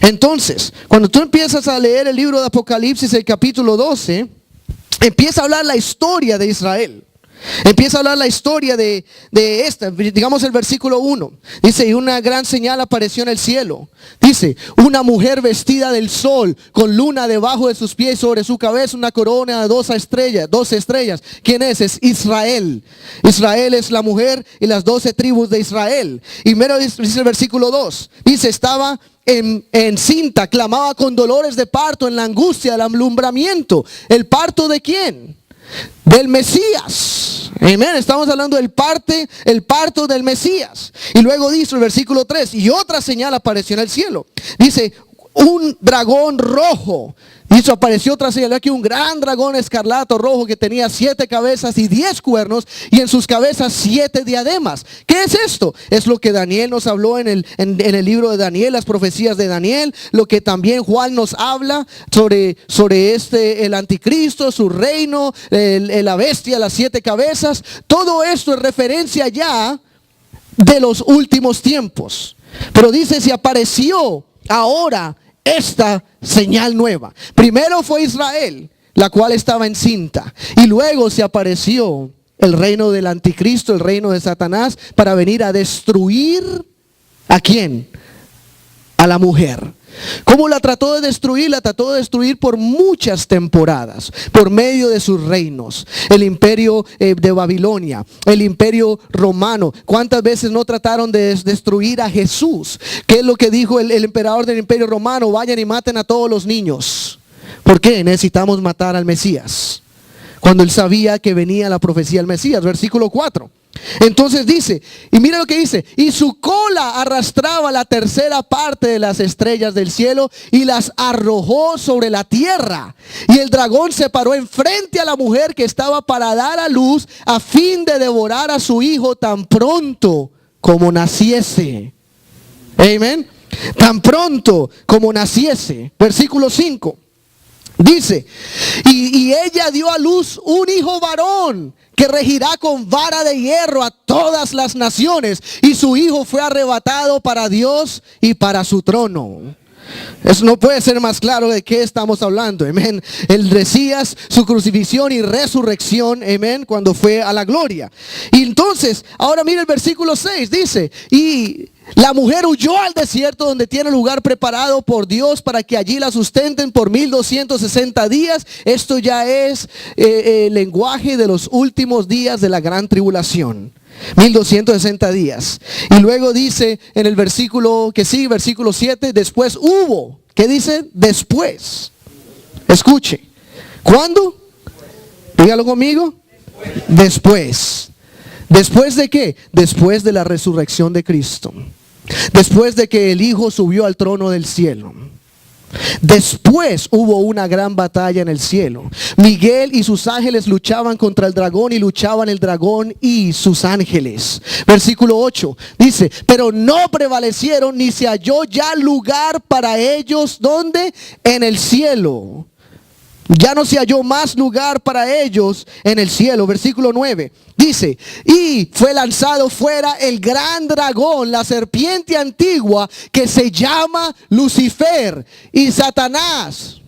Entonces, cuando tú empiezas a leer el libro de Apocalipsis, el capítulo 12, empieza a hablar la historia de Israel. Empieza a hablar la historia de esta, digamos el versículo 1. Dice, y una gran señal apareció en el cielo. Dice, una mujer vestida del sol, con luna debajo de sus pies, sobre su cabeza una corona de 12 estrellas. ¿Quién es? Es Israel. Israel es la mujer y las 12 tribus de Israel. Y mira, dice el versículo 2. Dice, estaba encinta, clamaba con dolores de parto, en la angustia del alumbramiento. ¿El parto de quién? Del Mesías. Amén. Estamos hablando del parto del Mesías. Y luego dice el versículo 3, y otra señal apareció en el cielo. Dice, un dragón rojo. Dice, apareció otra señal aquí, un gran dragón escarlato rojo que tenía 7 cabezas y 10 cuernos, y en sus cabezas 7 diademas. ¿Qué es esto? Es lo que Daniel nos habló en el libro de Daniel, las profecías de Daniel, lo que también Juan nos habla sobre el anticristo, su reino, la bestia, las 7 cabezas. Todo esto es referencia ya de los últimos tiempos. Pero dice, si apareció ahora esta señal nueva. Primero fue Israel, la cual estaba encinta, y luego se apareció el reino del anticristo, el reino de Satanás, para venir a destruir ¿a quién? A la mujer. ¿Cómo la trató de destruir? La trató de destruir por muchas temporadas, por medio de sus reinos. El imperio de Babilonia, el imperio romano. ¿Cuántas veces no trataron de destruir a Jesús? ¿Qué es lo que dijo el emperador del imperio romano? Vayan y maten a todos los niños. ¿Por qué? Necesitamos matar al Mesías. Cuando él sabía que venía la profecía del Mesías. Versículo 4. Entonces dice, y mira lo que dice, y su cola arrastraba la tercera parte de las estrellas del cielo y las arrojó sobre la tierra. Y el dragón se paró enfrente a la mujer que estaba para dar a luz, a fin de devorar a su hijo tan pronto como naciese. Amén. Tan pronto como naciese. Versículo 5. Dice, y ella dio a luz un hijo varón, que regirá con vara de hierro a todas las naciones, y su hijo fue arrebatado para Dios y para su trono. Eso no puede ser más claro de qué estamos hablando. Amén. El Mesías, su crucifixión y resurrección. Amén. Cuando fue a la gloria. Y entonces, ahora mira el versículo 6. Dice, y la mujer huyó al desierto, donde tiene lugar preparado por Dios para que allí la sustenten por 1260 días. Esto ya es el lenguaje de los últimos días de la gran tribulación. 1260 días. Y luego dice en el versículo que sigue, versículo 7, después hubo. ¿Qué dice? Después. Escuche. ¿Cuándo? Dígalo conmigo. Después. ¿Después de qué? Después de la resurrección de Cristo. Después de que el Hijo subió al trono del cielo. Después hubo una gran batalla en el cielo. Miguel y sus ángeles luchaban contra el dragón y luchaban el dragón y sus ángeles. Versículo 8 dice, pero no prevalecieron ni se halló ya lugar para ellos. ¿Dónde? En el cielo. Ya no se halló más lugar para ellos en el cielo. Versículo 9 dice, y fue lanzado fuera el gran dragón, la serpiente antigua, que se llama Lucifer, y Satanás,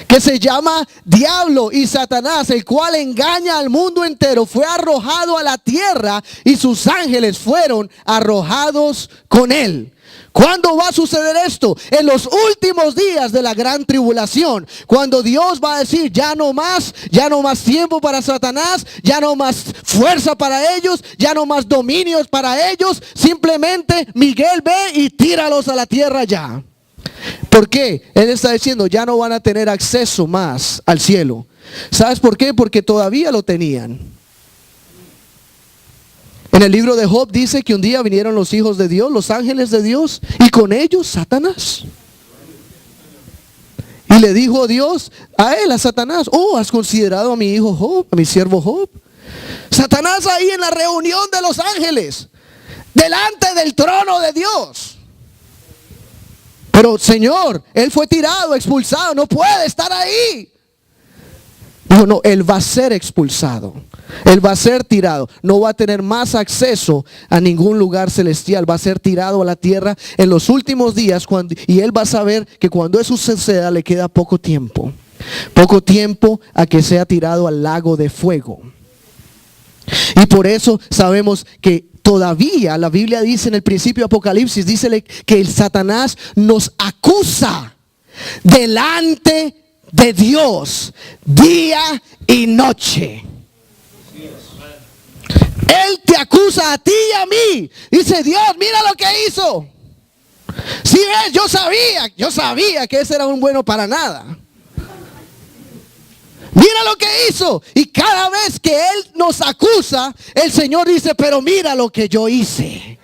que se llama Diablo y Satanás, el cual engaña al mundo entero. Fue arrojado a la tierra y sus ángeles fueron arrojados con él. ¿Cuándo va a suceder esto? En los últimos días de la gran tribulación, cuando Dios va a decir, ya no más tiempo para Satanás, ya no más fuerza para ellos, ya no más dominios para ellos. Simplemente Miguel ve y tíralos a la tierra ya. ¿Por qué? Él está diciendo, ya no van a tener acceso más al cielo. ¿Sabes por qué? Porque todavía lo tenían. En el libro de Job dice que un día vinieron los hijos de Dios, los ángeles de Dios, y con ellos Satanás. Y le dijo Dios a él, a Satanás, oh, ¿has considerado a mi hijo Job, a mi siervo Job? Satanás ahí en la reunión de los ángeles, delante del trono de Dios. Pero Señor, él fue tirado, expulsado, no puede estar ahí. Dijo, no, él va a ser expulsado. Él va a ser tirado. No va a tener más acceso a ningún lugar celestial. Va a ser tirado a la tierra en los últimos días. Y él va a saber que cuando eso suceda le queda poco tiempo. Poco tiempo a que sea tirado al lago de fuego. Y por eso sabemos que todavía la Biblia dice en el principio de Apocalipsis, dice que el Satanás nos acusa delante de Dios día y noche. Él te acusa a ti y a mí. Dice, Dios, mira lo que hizo. Si ves, yo sabía que ese era un bueno para nada. Mira lo que hizo. Y cada vez que Él nos acusa, el Señor dice, pero mira lo que yo hice.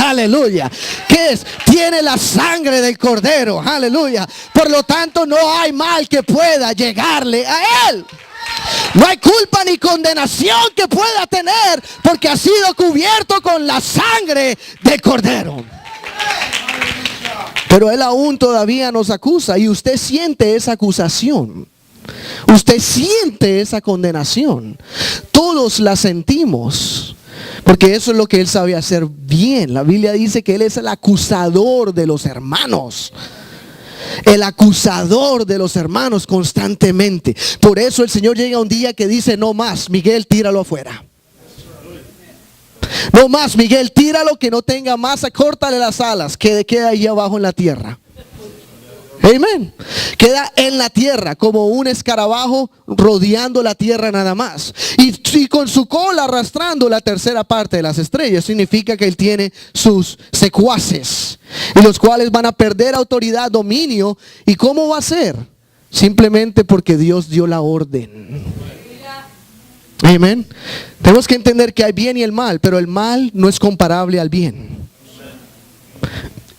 Aleluya. ¿Qué es? Tiene la sangre del Cordero. Aleluya. Por lo tanto, no hay mal que pueda llegarle a Él. No hay culpa ni condenación que pueda tener, porque ha sido cubierto con la sangre del Cordero. Pero Él aún todavía nos acusa, y usted siente esa acusación. Usted siente esa condenación. Todos la sentimos, porque eso es lo que Él sabe hacer bien. La Biblia dice que Él es el acusador de los hermanos. El acusador de los hermanos constantemente. Por eso el Señor llega un día que dice, no más, Miguel, tíralo afuera. No más, Miguel, tíralo, que no tenga más, córtale las alas, que queda ahí abajo en la tierra. Amén. Queda en la tierra como un escarabajo rodeando la tierra nada más. Y con su cola arrastrando la tercera parte de las estrellas. Significa que Él tiene sus secuaces, y los cuales van a perder autoridad, dominio. ¿Y cómo va a ser? Simplemente porque Dios dio la orden. Amén. Tenemos que entender que hay bien y el mal, pero el mal no es comparable al bien.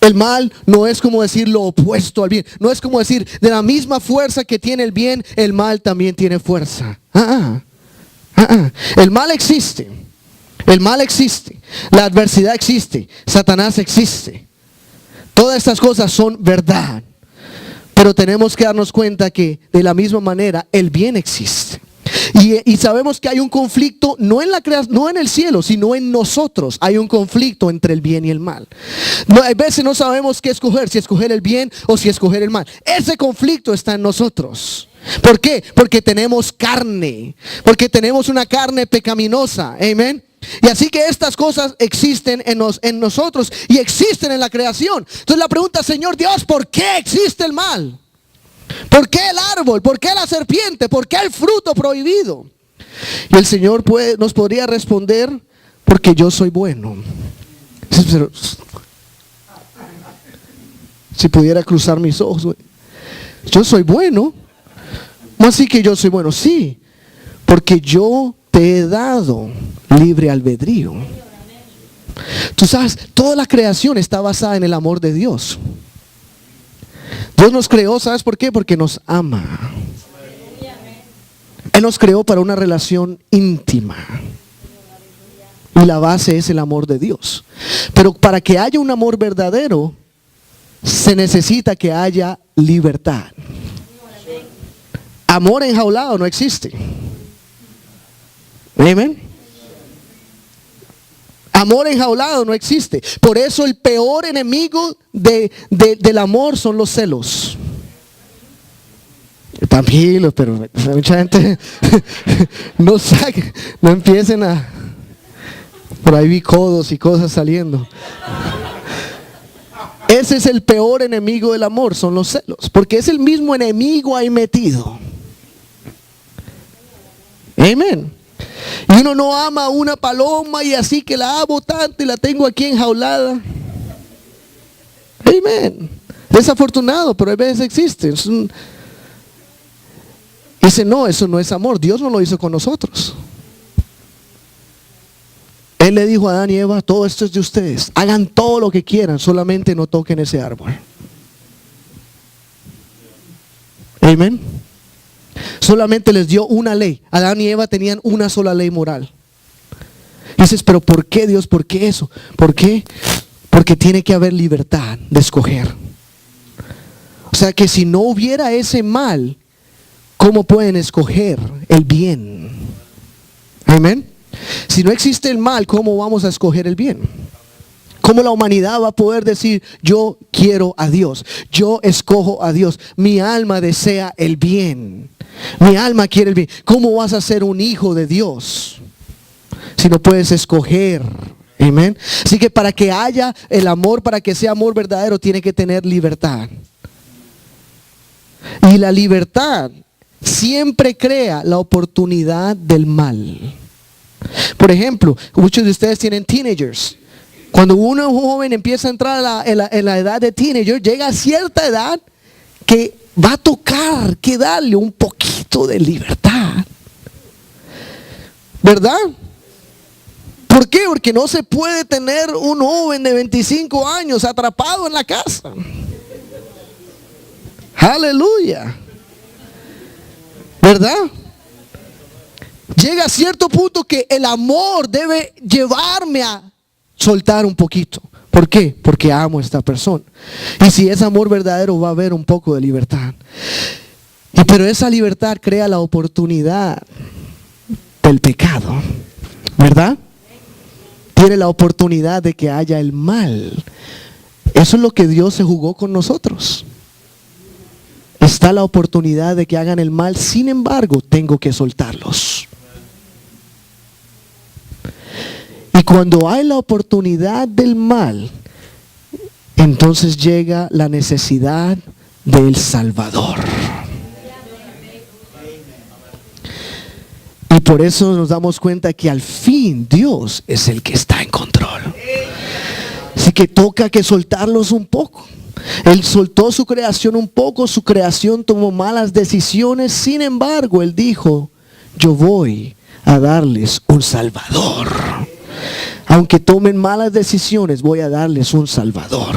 El mal no es como decir lo opuesto al bien. No es como decir, de la misma fuerza que tiene el bien, el mal también tiene fuerza. El mal existe. El mal existe. La adversidad existe. Satanás existe. Todas estas cosas son verdad. Pero tenemos que darnos cuenta que de la misma manera el bien existe. Y sabemos que hay un conflicto no en el cielo, sino en nosotros. Hay un conflicto entre el bien y el mal. A veces no sabemos qué escoger, si escoger el bien o si escoger el mal. Ese conflicto está en nosotros. ¿Por qué? Porque tenemos carne, porque tenemos una carne pecaminosa. Amén. Y así que estas cosas existen en nosotros y existen en la creación. Entonces la pregunta, Señor Dios, ¿por qué existe el mal? ¿Por qué el árbol? ¿Por qué la serpiente? ¿Por qué el fruto prohibido? Y el Señor nos podría responder, porque yo soy bueno. Pero, si pudiera cruzar mis ojos, yo soy bueno. ¿Cómo así que yo soy bueno? Sí, porque yo te he dado libre albedrío. Tú sabes, toda la creación está basada en el amor de Dios. Dios nos creó, ¿sabes por qué? Porque nos ama. Él nos creó para una relación íntima. Y la base es el amor de Dios. Pero para que haya un amor verdadero, se necesita que haya libertad. Amor enjaulado no existe. Amén. Amor enjaulado no existe. Por eso el peor enemigo del amor son los celos. Tranquilo, pero mucha gente no sabe, no empiecen a... Por ahí vi codos y cosas saliendo. Ese es el peor enemigo del amor, son los celos. Porque es el mismo enemigo ahí metido. Amén. Y uno no ama a una paloma y así que la amo tanto y la tengo aquí enjaulada. Amén. Desafortunado, pero a veces existe. Dice, no, eso no es amor. Dios no lo hizo con nosotros. Él le dijo a Adán y Eva, todo esto es de ustedes. Hagan todo lo que quieran, solamente no toquen ese árbol. Amén. Solamente les dio una ley. Adán y Eva tenían una sola ley moral. Dices, pero ¿por qué Dios? ¿Por qué eso? ¿Por qué? Porque tiene que haber libertad de escoger. O sea que si no hubiera ese mal, ¿cómo pueden escoger el bien? Amén. Si no existe el mal, ¿cómo vamos a escoger el bien? ¿Cómo la humanidad va a poder decir, yo quiero a Dios, yo escojo a Dios, mi alma desea el bien, mi alma quiere el bien? ¿Cómo vas a ser un hijo de Dios si no puedes escoger? Amén. Así que para que haya el amor, para que sea amor verdadero, tiene que tener libertad. Y la libertad siempre crea la oportunidad del mal. Por ejemplo, muchos de ustedes tienen teenagers. Cuando un joven empieza a entrar en la edad de teenager, llega a cierta edad que va a tocar que darle un poquito de libertad. ¿Verdad? ¿Por qué? Porque no se puede tener un joven de 25 años atrapado en la casa. Aleluya. ¿Verdad? Llega a cierto punto que el amor debe llevarme a soltar un poquito. ¿Por qué? Porque amo a esta persona. Y si es amor verdadero, va a haber un poco de libertad. Pero esa libertad crea la oportunidad del pecado. ¿Verdad? Tiene la oportunidad de que haya el mal. Eso es lo que Dios se jugó con nosotros. Está la oportunidad de que hagan el mal, sin embargo, tengo que soltarlos. Y cuando hay la oportunidad del mal, entonces llega la necesidad del Salvador. Y por eso nos damos cuenta que al fin Dios es el que está en control. Así que toca que soltarlos un poco. Él soltó su creación un poco, su creación tomó malas decisiones, sin embargo, Él dijo, yo voy a darles un Salvador. Aunque tomen malas decisiones, voy a darles un Salvador.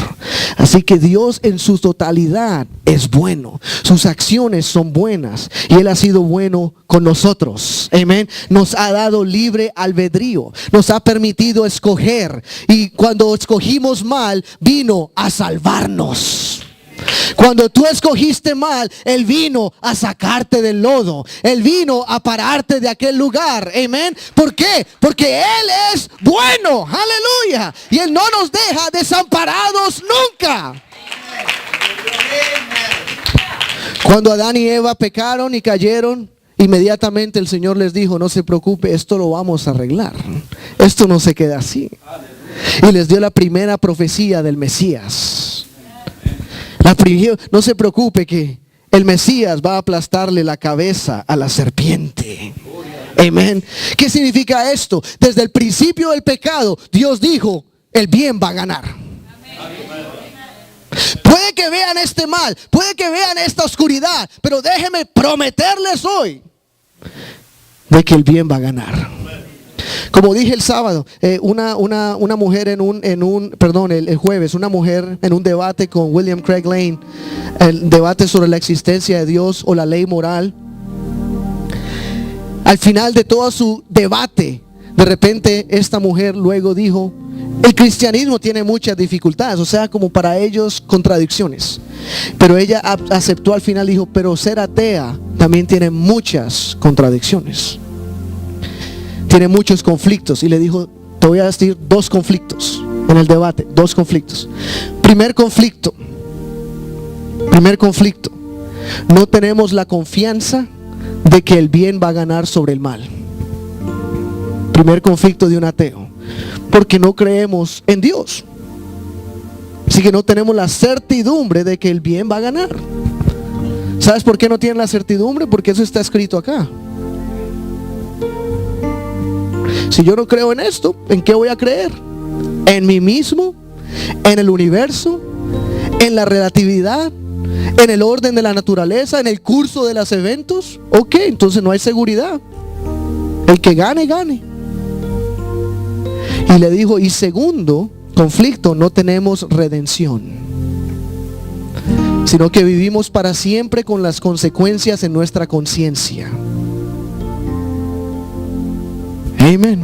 Así que Dios en su totalidad es bueno. Sus acciones son buenas. Y Él ha sido bueno con nosotros. Amén. Nos ha dado libre albedrío. Nos ha permitido escoger. Y cuando escogimos mal, vino a salvarnos. Cuando tú escogiste mal, Él vino a sacarte del lodo. Él vino a pararte de aquel lugar. Amén. ¿Por qué? Porque Él es bueno. Aleluya. Y Él no nos deja desamparados nunca. Cuando Adán y Eva pecaron y cayeron, inmediatamente el Señor les dijo, no se preocupe, esto lo vamos a arreglar. Esto no se queda así. Y les dio la primera profecía del Mesías. No se preocupe que el Mesías va a aplastarle la cabeza a la serpiente. Amén. ¿Qué significa esto? Desde el principio del pecado, Dios dijo, el bien va a ganar. Puede que vean este mal, puede que vean esta oscuridad, pero déjenme prometerles hoy de que el bien va a ganar. Como dije el sábado, una mujer el jueves, una mujer en un debate con William Craig Lane, el debate sobre la existencia de Dios o la ley moral. Al final de todo su debate, de repente esta mujer luego dijo: el cristianismo tiene muchas dificultades, o sea, como para ellos contradicciones. Pero ella aceptó al final, dijo: pero ser atea también tiene muchas contradicciones, tiene muchos conflictos. Y le dijo: te voy a decir 2 conflictos en el debate, 2 conflictos. Primer conflicto, no tenemos la confianza de que el bien va a ganar sobre el mal. Primer conflicto de un ateo, porque no creemos en Dios. Así que no tenemos la certidumbre de que el bien va a ganar. ¿Sabes por qué no tienen la certidumbre? Porque eso está escrito acá. Si yo no creo en esto, ¿en qué voy a creer? ¿En mí mismo? ¿En el universo? ¿En la relatividad? ¿En el orden de la naturaleza? ¿En el curso de los eventos? Ok, entonces no hay seguridad. El que gane, gane. Y le dijo: y segundo conflicto, no tenemos redención, sino que vivimos para siempre con las consecuencias en nuestra conciencia. Amén.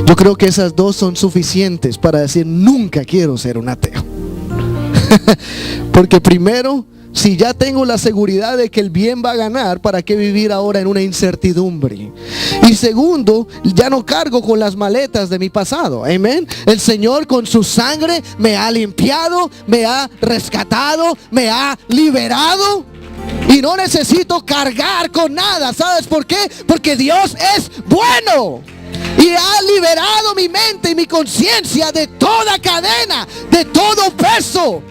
Yo creo que esas 2 son suficientes para decir: nunca quiero ser un ateo. Porque primero, si ya tengo la seguridad de que el bien va a ganar, ¿para qué vivir ahora en una incertidumbre? Y segundo, ya no cargo con las maletas de mi pasado. Amén. El Señor con su sangre me ha limpiado, me ha rescatado, me ha liberado. Y no necesito cargar con nada. ¿Sabes por qué? Porque Dios es bueno. Y ha liberado mi mente y mi conciencia de toda cadena, de todo peso,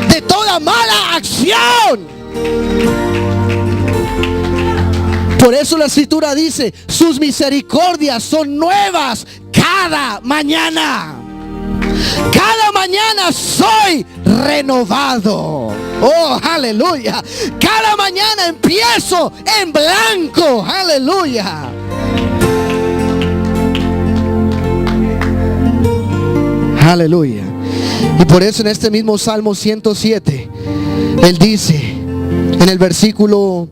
de toda mala acción. Por eso la escritura dice: sus misericordias son nuevas cada mañana. Cada mañana soy renovado. Oh, aleluya. Cada mañana empiezo en blanco. Aleluya. Aleluya. Y por eso en este mismo Salmo 107, él dice en el versículo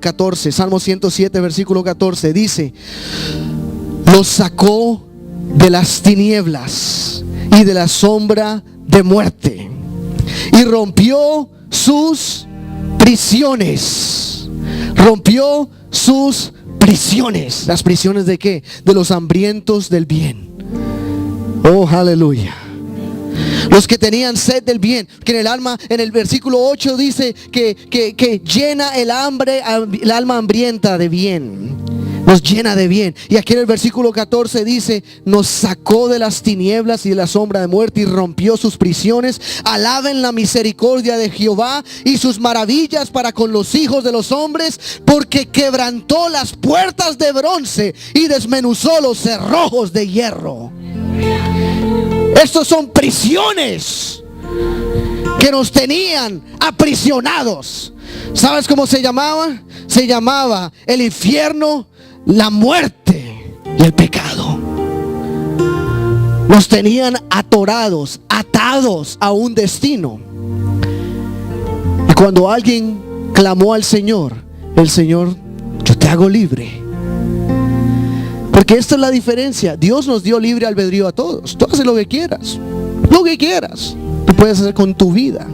14, Salmo 107 versículo 14, dice: los sacó de las tinieblas y de la sombra de muerte, y rompió sus prisiones. Rompió sus prisiones. ¿Las prisiones de qué? De los hambrientos del bien. Oh, aleluya. Los que tenían sed del bien, que en el alma, en el versículo 8 dice que llena el alma hambrienta de bien. Nos llena de bien. Y aquí en el versículo 14 dice: nos sacó de las tinieblas y de la sombra de muerte y rompió sus prisiones. Alaben la misericordia de Jehová y sus maravillas para con los hijos de los hombres, porque quebrantó las puertas de bronce y desmenuzó los cerrojos de hierro. Estos son prisiones que nos tenían aprisionados. ¿Sabes cómo se llamaba? Se llamaba el infierno, la muerte y el pecado. Nos tenían atorados, atados a un destino. Y cuando alguien clamó al Señor, el Señor: yo te hago libre. Porque esta es la diferencia. Dios nos dio libre albedrío a todos. Tú haces lo que quieras. Lo que quieras. Tú puedes hacer con tu vida.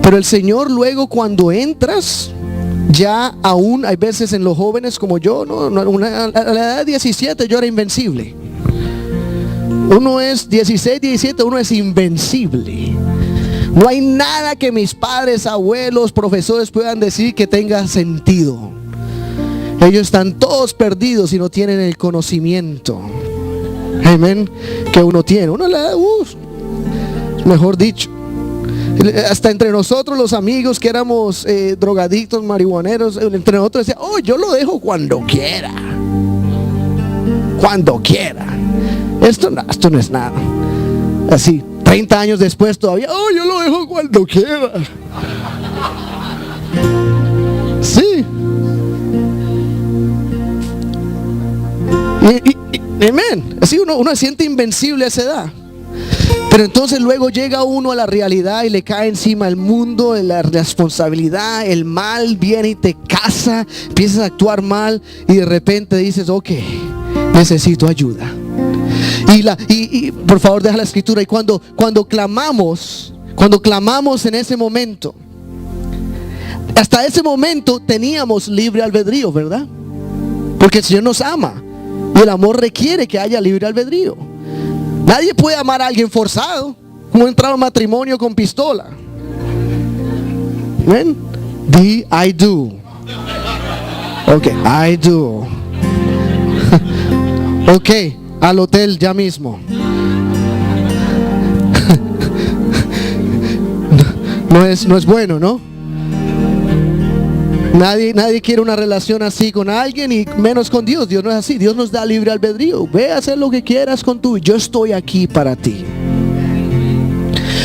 Pero el Señor luego, cuando entras, ya aún hay veces en los jóvenes como yo, a la edad de 17 yo era invencible. Uno es 16, 17, uno es invencible. No hay nada que mis padres, abuelos, profesores puedan decir que tenga sentido. Ellos están todos perdidos y no tienen el conocimiento, amén, que uno tiene. Uno le da, mejor dicho, hasta entre nosotros los amigos que éramos drogadictos, marihuaneros, entre nosotros decía: oh, yo lo dejo cuando quiera. Cuando quiera. Esto no es nada. Así, 30 años después todavía: oh, yo lo dejo cuando quiera. Sí. Amén. Así uno se siente invencible a esa edad. Pero entonces luego llega uno a la realidad y le cae encima el mundo, la responsabilidad, el mal viene y te caza, empiezas a actuar mal y de repente dices, ok, necesito ayuda. Y por favor deja la escritura. Y cuando clamamos en ese momento, hasta ese momento teníamos libre albedrío, ¿verdad? Porque el Señor nos ama y el amor requiere que haya libre albedrío. Nadie puede amar a alguien forzado, como entrar a un matrimonio con pistola. ¿Ven? I do. Ok, I do. Ok, al hotel ya mismo. No es bueno, ¿no? Nadie quiere una relación así con alguien y menos con Dios. Dios no es así. Dios nos da libre albedrío. Ve a hacer lo que quieras con tú. Yo estoy aquí para ti.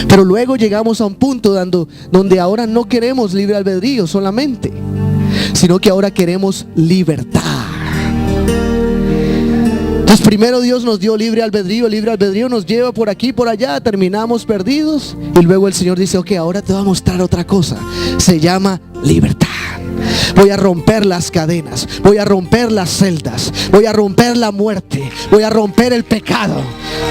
Pero luego llegamos a un punto donde ahora no queremos libre albedrío solamente, sino que ahora queremos libertad. Entonces primero Dios nos dio libre albedrío nos lleva por aquí, por allá, terminamos perdidos. Y luego el Señor dice, ok, ahora te voy a mostrar otra cosa. Se llama libertad. Voy a romper las cadenas, voy a romper las celdas, voy a romper la muerte, voy a romper el pecado,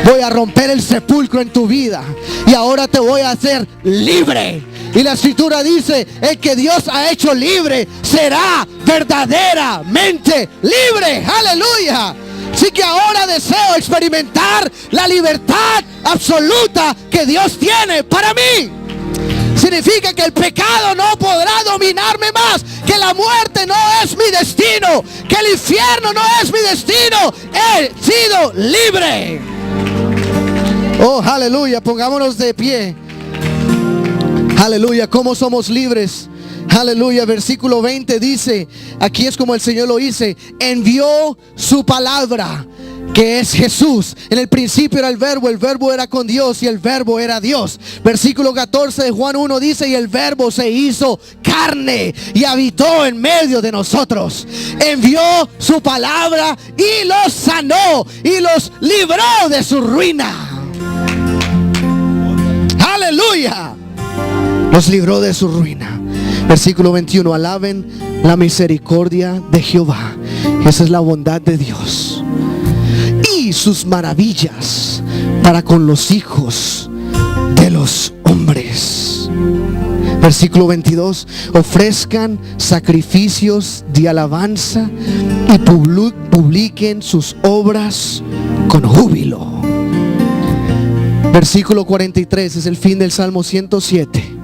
voy a romper el sepulcro en tu vida. Y ahora te voy a hacer libre. Y la escritura dice, el que Dios ha hecho libre será verdaderamente libre. Aleluya. Así que ahora deseo experimentar la libertad absoluta que Dios tiene para mí. Significa que el pecado no podrá dominarme más, que la muerte no es mi destino, que el infierno no es mi destino. He sido libre. Oh, aleluya, pongámonos de pie. Aleluya, ¿cómo somos libres? Aleluya, versículo 20 dice, aquí es como el Señor lo dice, envió su palabra, que es Jesús. En el principio era el verbo era con Dios y el verbo era Dios. Versículo 14 de Juan 1 dice, y el verbo se hizo carne y habitó en medio de nosotros. Envió su palabra y los sanó y los libró de su ruina. Aleluya. Los libró de su ruina. Versículo 21, alaben la misericordia de Jehová. Esa es la bondad de Dios y sus maravillas para con los hijos de los hombres. Versículo 22, ofrezcan sacrificios de alabanza y publiquen sus obras con júbilo. Versículo 43 es el fin del Salmo 107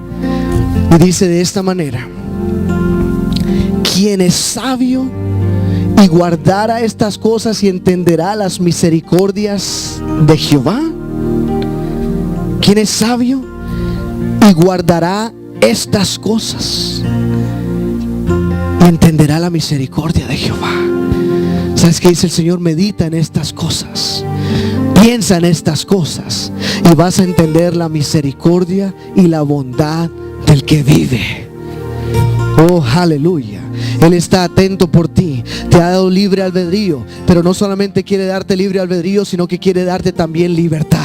y dice de esta manera, quien es sabio y guardará estas cosas y entenderá las misericordias de Jehová. ¿Quién es sabio y guardará estas cosas y entenderá la misericordia de Jehová? ¿Sabes qué dice el Señor? Medita en estas cosas, piensa en estas cosas y vas a entender la misericordia y la bondad del que vive. Oh, aleluya. Él está atento por ti, te ha dado libre albedrío, pero no solamente quiere darte libre albedrío, sino que quiere darte también libertad.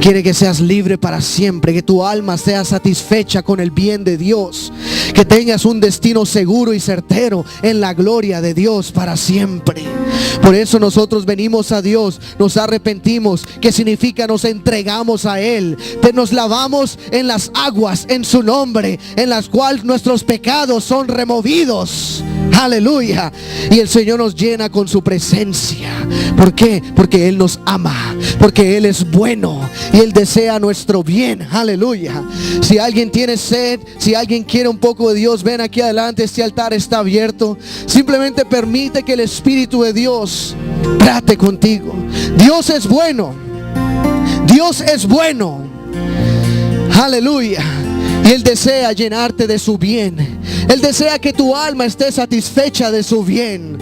Quiere que seas libre para siempre, que tu alma sea satisfecha con el bien de Dios, que tengas un destino seguro y certero en la gloria de Dios para siempre. Por eso nosotros venimos a Dios, nos arrepentimos, que significa nos entregamos a Él, nos lavamos en las aguas en su nombre, en las cuales nuestros pecados son removidos. Aleluya. Y el Señor nos llena con su presencia. ¿Por qué? Porque Él nos ama, porque Él es bueno y Él desea nuestro bien. Aleluya. Si alguien tiene sed, si alguien quiere un poco de Dios, ven aquí adelante, este altar está abierto. Simplemente permite que el Espíritu de Dios trate contigo. Dios es bueno. Dios es bueno. Aleluya. Y Él desea llenarte de su bien. Él desea que tu alma esté satisfecha de su bien.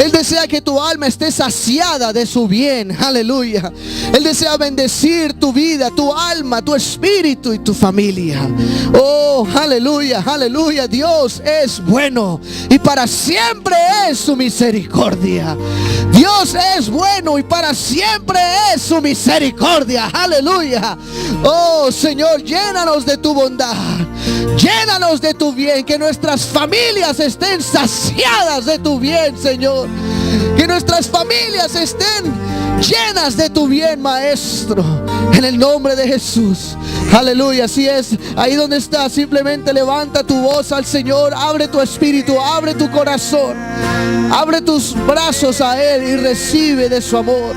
Él desea que tu alma esté saciada de su bien. Aleluya. Él desea bendecir tu vida, tu alma, tu espíritu y tu familia. Oh, Oh, aleluya, aleluya. Dios es bueno y para siempre es su misericordia. Dios es bueno y para siempre es su misericordia. Aleluya. Oh, Señor, llénanos de tu bondad. Llénanos de tu bien. Que nuestras familias estén saciadas de tu bien, Señor. Que nuestras familias estén llenas de tu bien, Maestro, en el nombre de Jesús. Aleluya. Así es, ahí donde estás, simplemente levanta tu voz al Señor. Abre tu espíritu, abre tu corazón, abre tus brazos a Él y recibe de su amor.